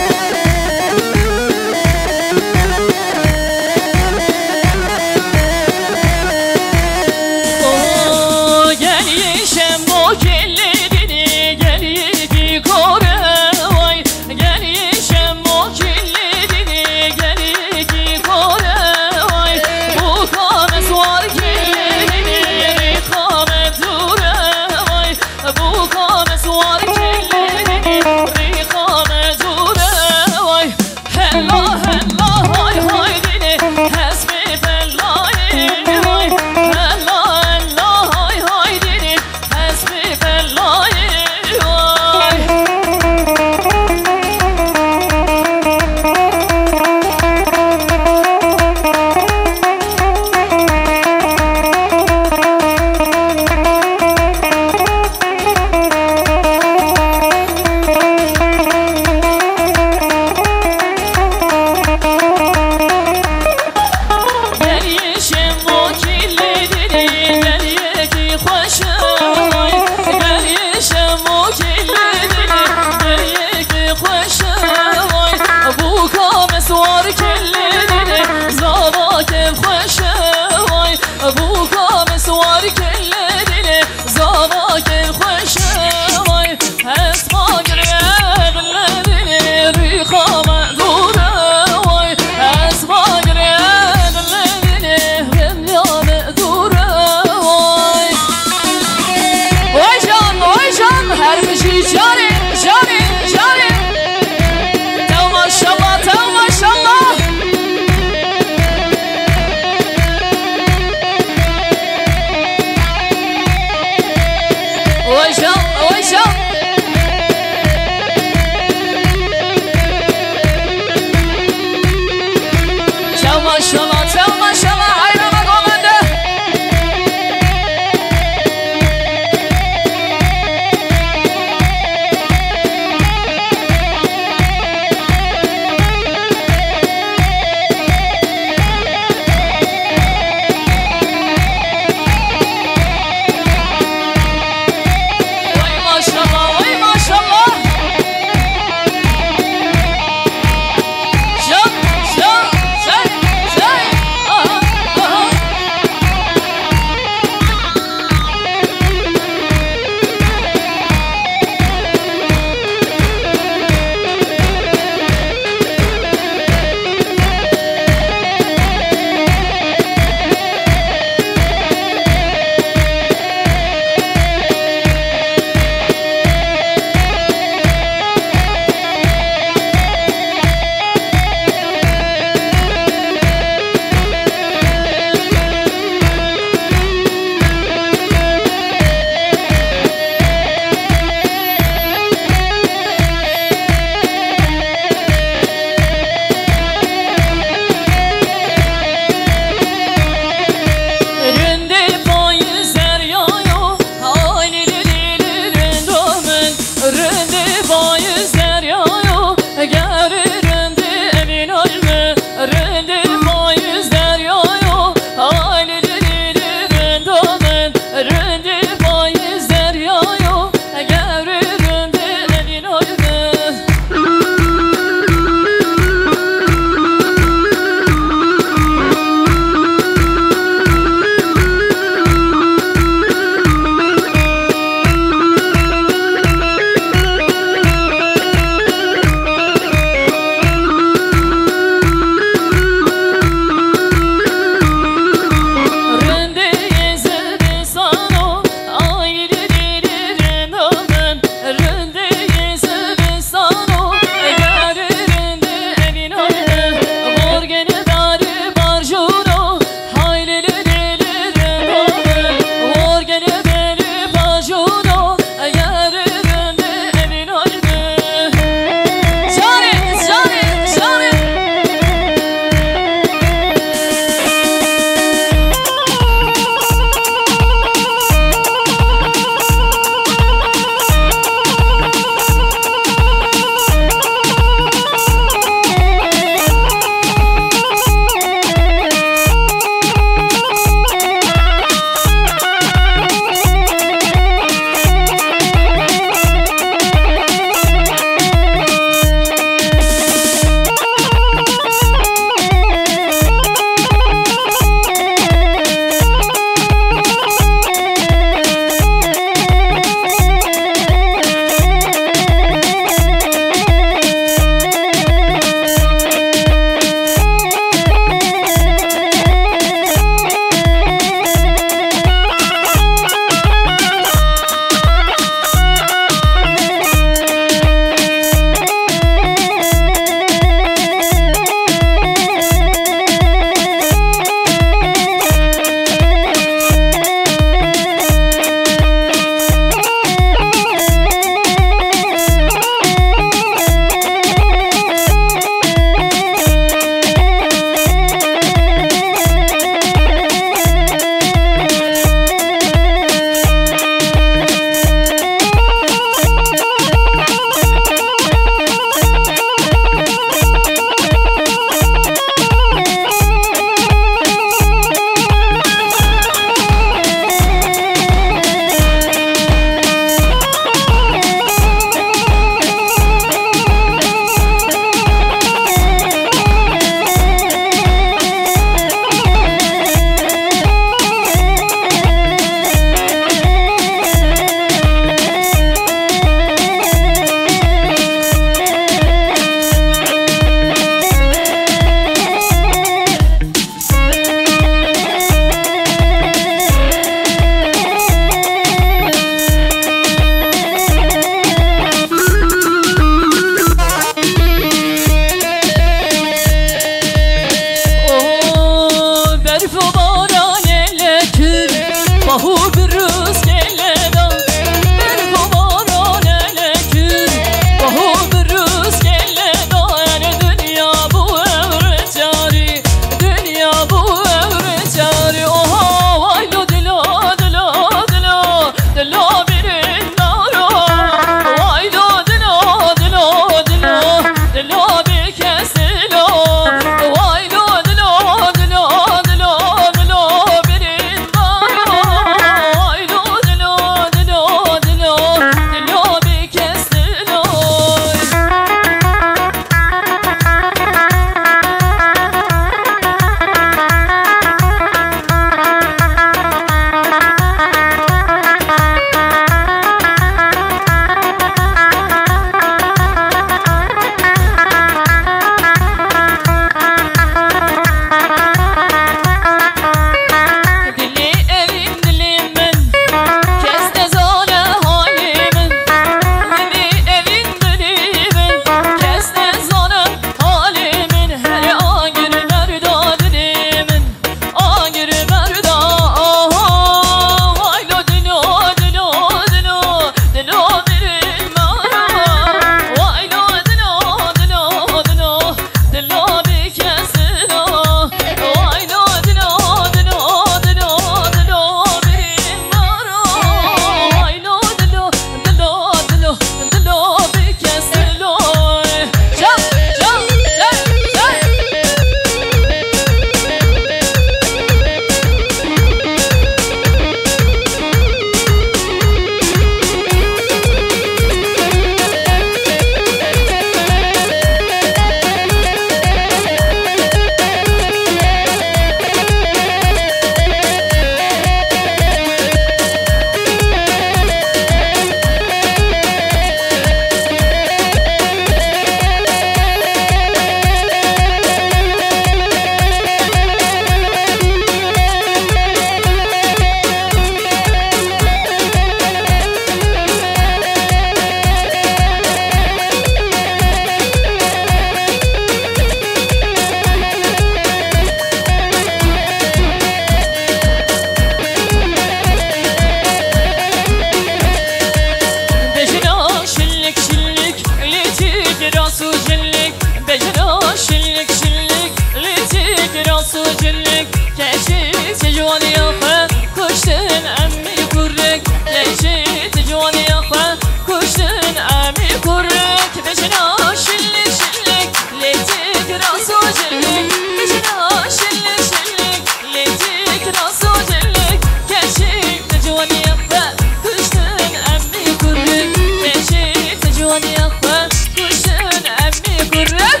تجواني يا خا كشتن أمي كرك ليشي تجواني يا خا كشتن أمي كرك بجنا شلك شلك ليتك راسو جلك بجنا شلك شلك ليتك راسو جلك كشي تجواني يا خا كشتن أمي كرك ليشي تجواني يا خا كشتن أمي كرك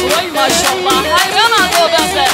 وي ما شاء الله حيران على الوضع ده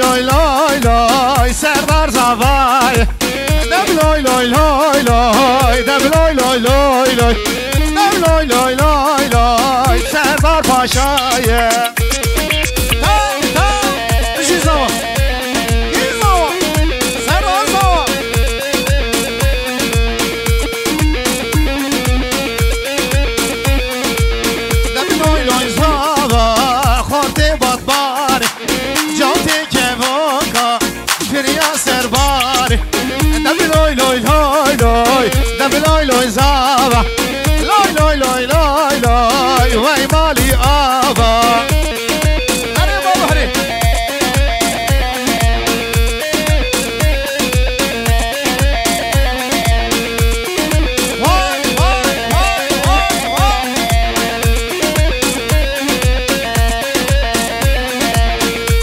لای لای لای سردار زوای دب لای لای لای لای دب لای لای لای لای دب لای لای لای لای سردار پاشای لای لای زاوا لای لای لای لای لای وای مالی آوا هره بابا هره وای وای وای وای وای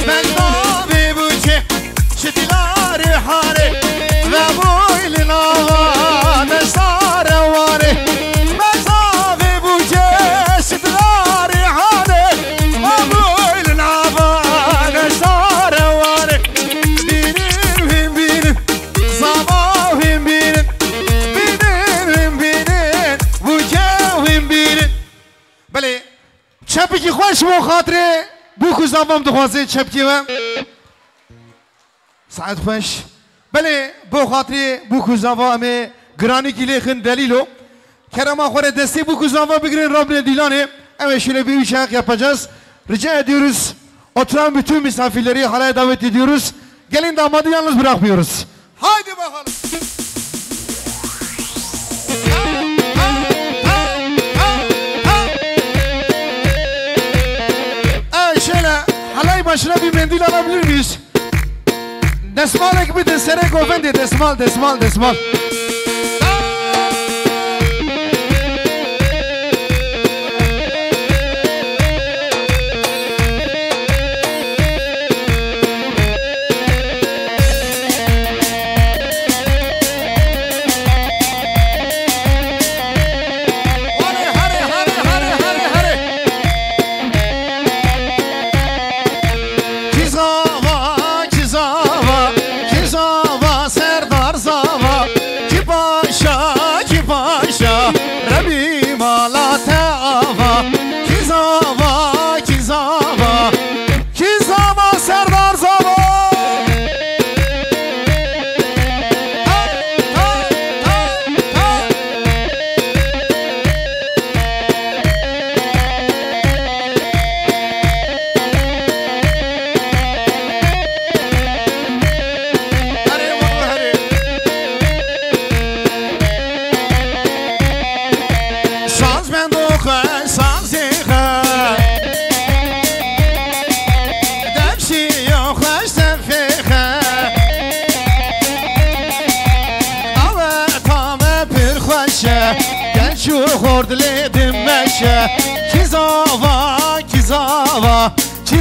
بندابی بوچه شتیلار حاره و بویل ناوا چپکی خوش مو خاطره بو زبام دخوازه چپکی و ساعت خوش بله بو خاطره بو زبام گرانی کی لیخن دلیلو کرما خوره دستی بو زبام بگیرین رابطه دیلانه اما şöyle bir uçak yapacağız rica ediyoruz oturan bütün misafirleri halaya davet ediyoruz gelin damadı yalnız bırakmıyoruz haydi bakalım şöyle halay başına bir mendil alabilir miyiz? Desmal gibi desere govende desmal desmal desmal.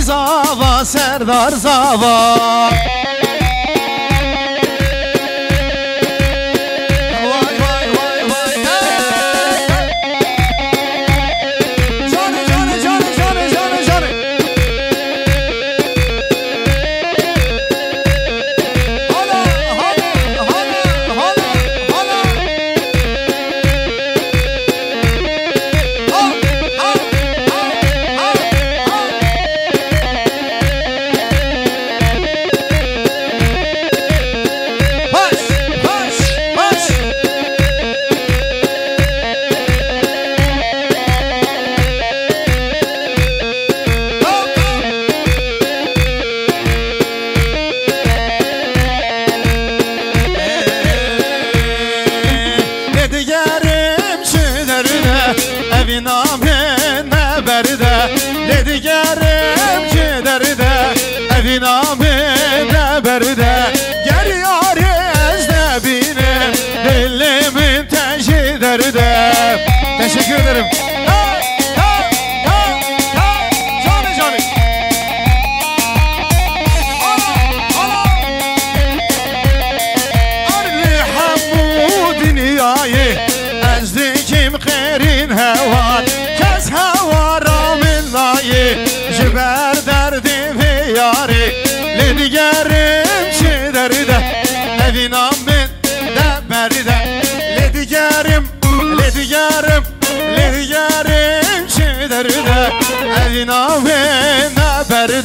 Zava Serdar Zava Vay vay vay vay Canı canı canı canı canı canı Hala hala hala hala hala Al al al al al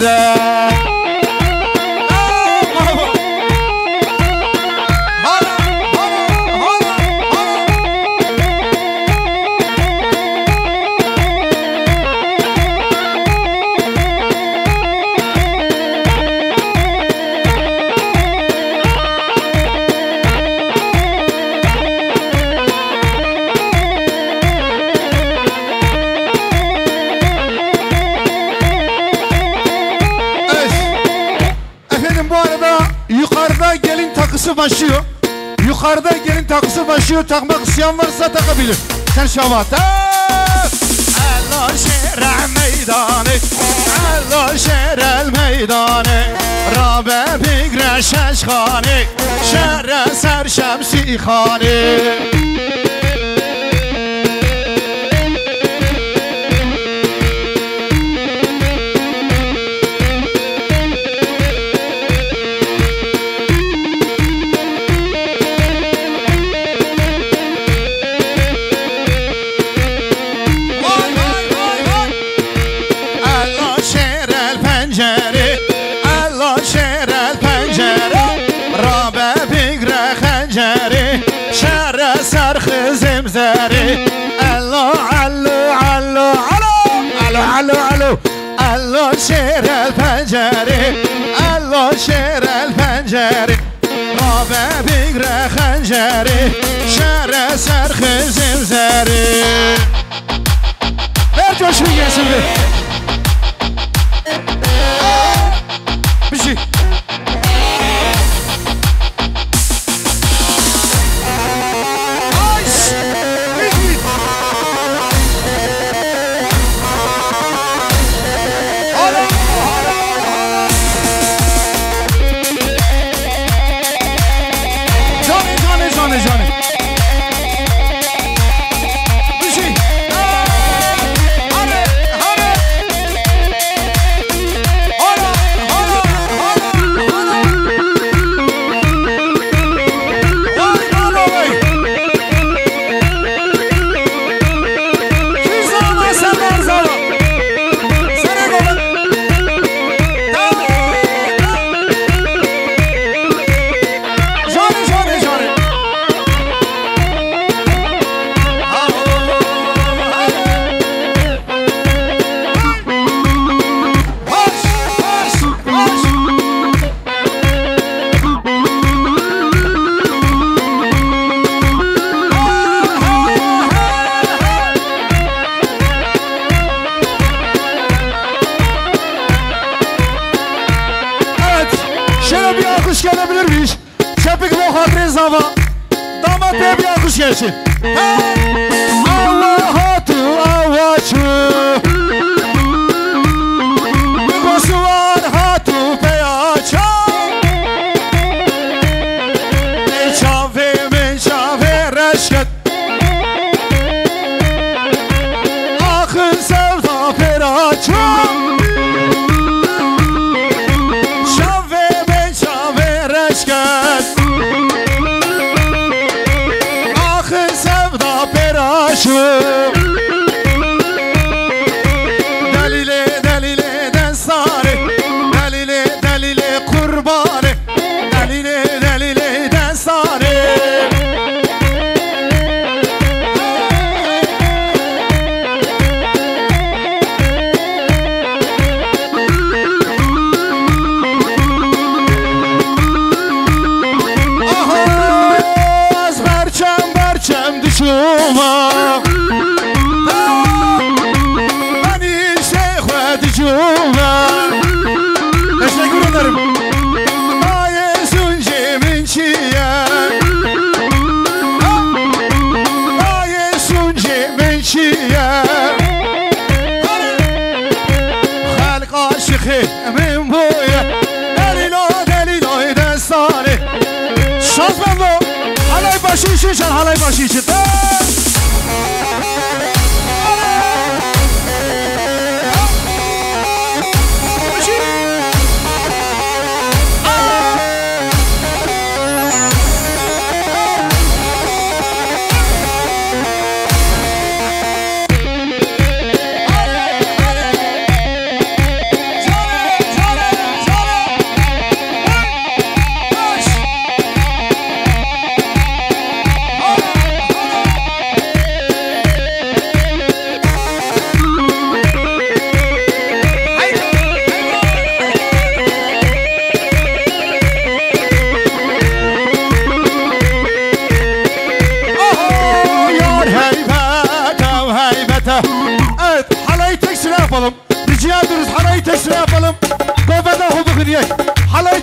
بده başlıyor. Yukarıda gelin takısı başlıyor. Takmak isteyen varsa takabilir. Sen şavat. Allah şerel meydanı, Allah şerel meydanı, Rabe bigre şeşkanı, şerre ser şemsi kanı. الله شیر الپنجره الله شیر الپنجره رابه بگره خنجره شر سرخ زمزره ver coşku gelsin be bir şey gelsin. Allah tu avaçu Kosuvar hatu peyaça Mençave reşket Akın sevda peraça Mençave reşket Delile delile densare Delile delile kurbane Delile delile densare Az berçem düşüva Teşekkür ederim. Aye sunce mençiye Aye sunce mençiye Halk aşıkı min boya Delilo destane Şazmando halay başı için çal halay başı için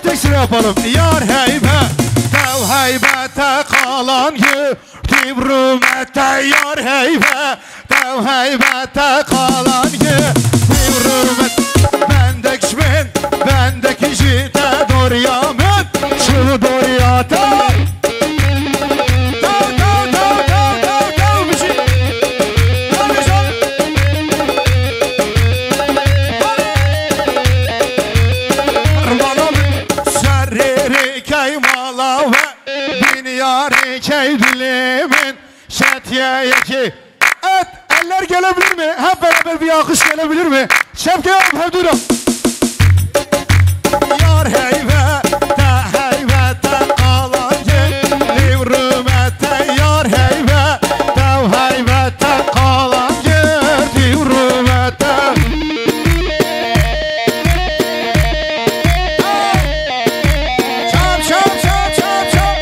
tek sıra yapalım. Yar heybet, dev heybete kalan gördüm rümete. Yar heybet, dev heybete kalan gördüm rümete. Bendek şmen, bendek jite doryamen, şu doryata. Keydilemin şetiye ki. Evet, eller gelebilir mi? Hep beraber bir alkış gelebilir mi? Şevke yapıp hep durum. Yar heybete, heybete kalan geldim rümete. Yar heybete, heybete kalan geldim rümete. Çap çap çap çap çap.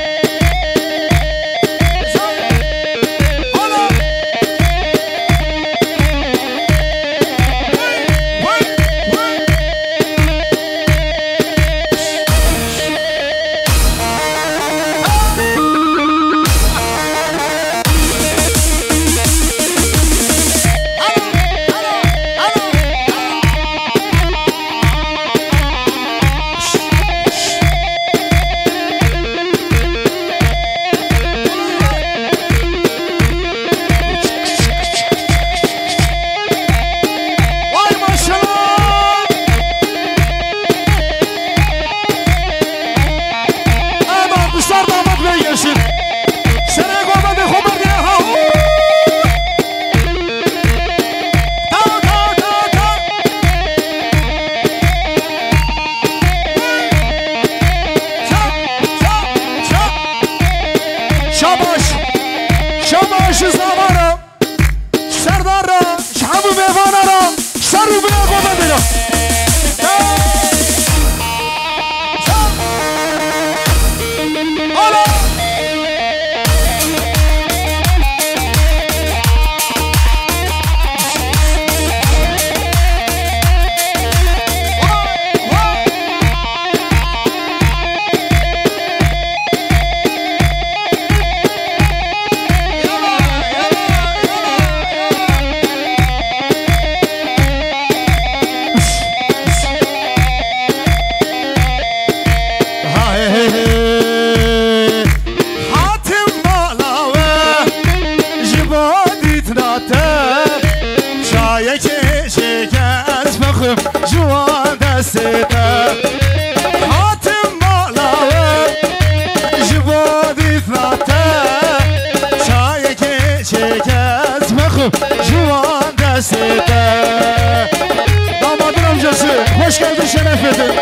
Damadın amcası, hoş geldin, şeref verdin.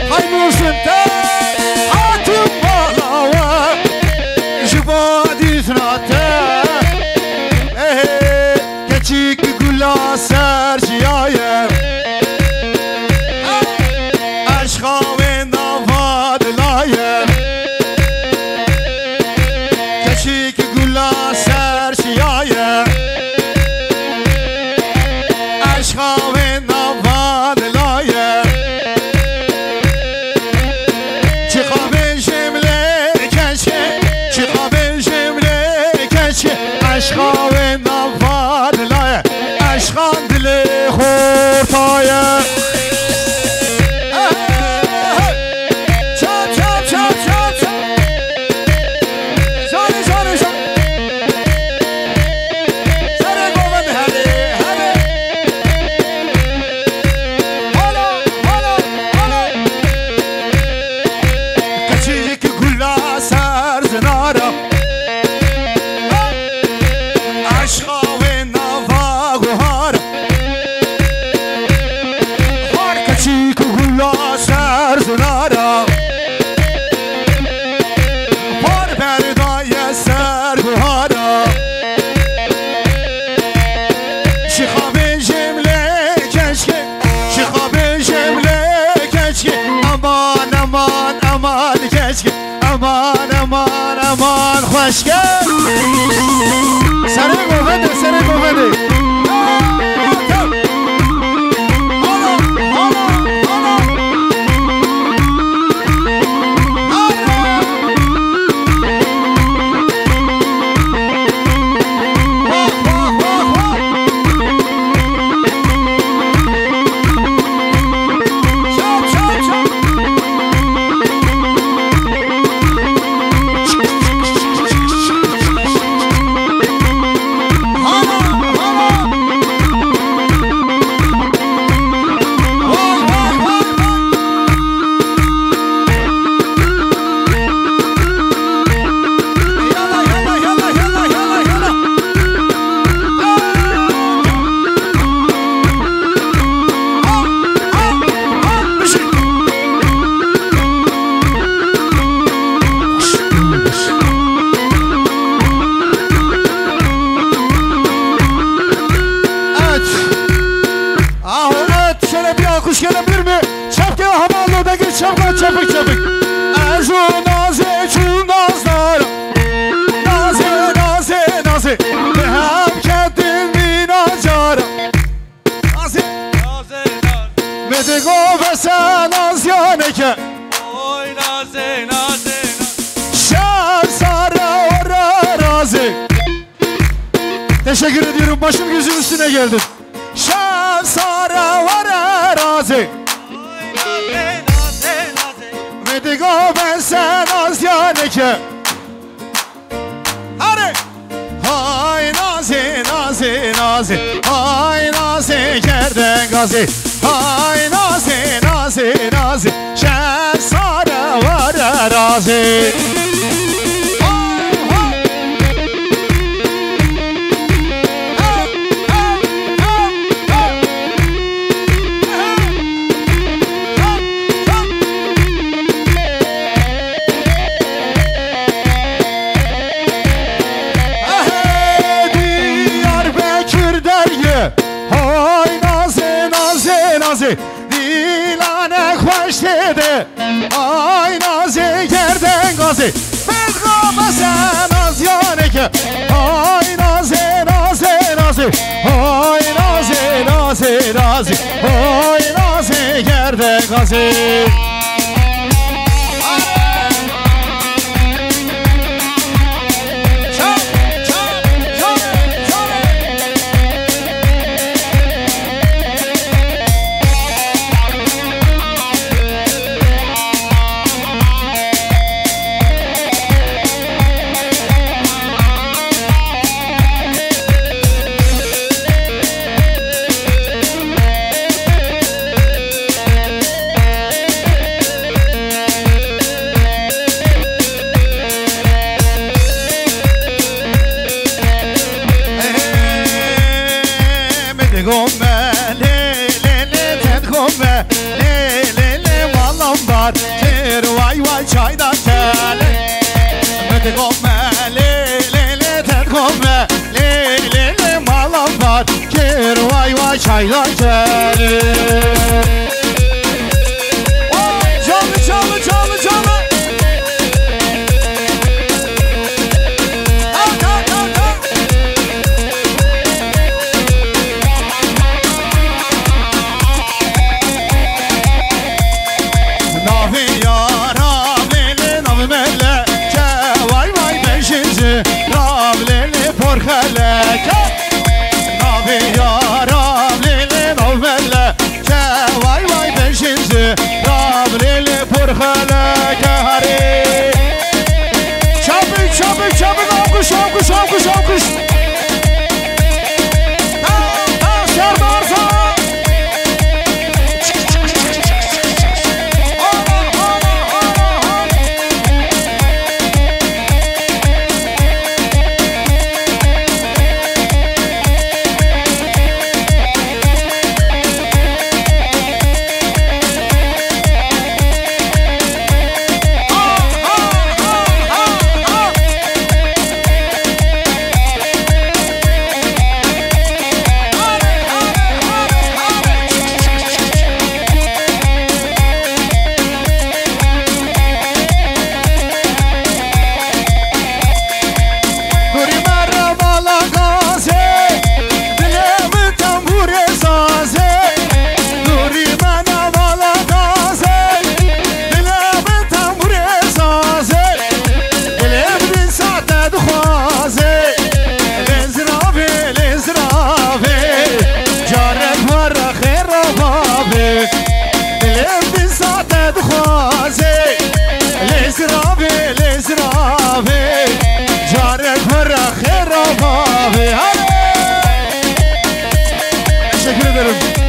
Hayırlı olsun de atım balava jibadi sınate keçik gula serciye aşka ve navadlaye keçik gula serciye aşka ve navadlaye sal keşke aman aman aman hoş gel Seni kuvveti seni kuvveti Çabuk çabuk çabuk Erzu naze çul nazlar Naze naze naze Hem kendin minacara Naze naze naze Medigo ve sen az yaneke Oy naze naze Şer sarı ora razı Teşekkür ediyorum başım gözüm üstüne geldin Şer sarı ora razı Medigo ben sen az yaneke Hadi Hay nazi nazi nazi Hay nazi kerden gazi Hay nazi nazi nazi Şer sarı var razi Hay naze naze naze Dilane hoş dedi Hay naze yerden gazi Bezgama sen az yaneke Hay naze naze naze Hay naze naze naze Hay naze yerden gazi Vay vay çaydan gele Medi gomme le le le ter gomme le le le malam var Ker vay vay çaydan gele Canlı canlı canlı canlı Navi ya Rabbim o melle ke vay vay لزرافي لزرافي جارك مرة خير رافي. teşekkür ederim.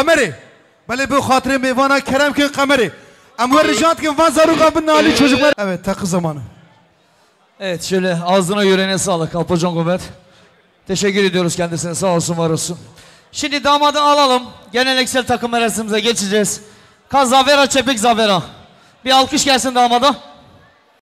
قمری بله به خاطر میوانا کرم که قمری امور رجات که van zaruka binali çocuklar. Evet takı zamanı. Evet şöyle ağzına yüreğine sağlık Apocan Govet. Teşekkür ediyoruz kendisine, sağ olsun var olsun. Şimdi damadı alalım. Geleneksel takım merasimimize geçeceğiz. Kaz Zavera, Çepik Zavera. Bir alkış gelsin damada.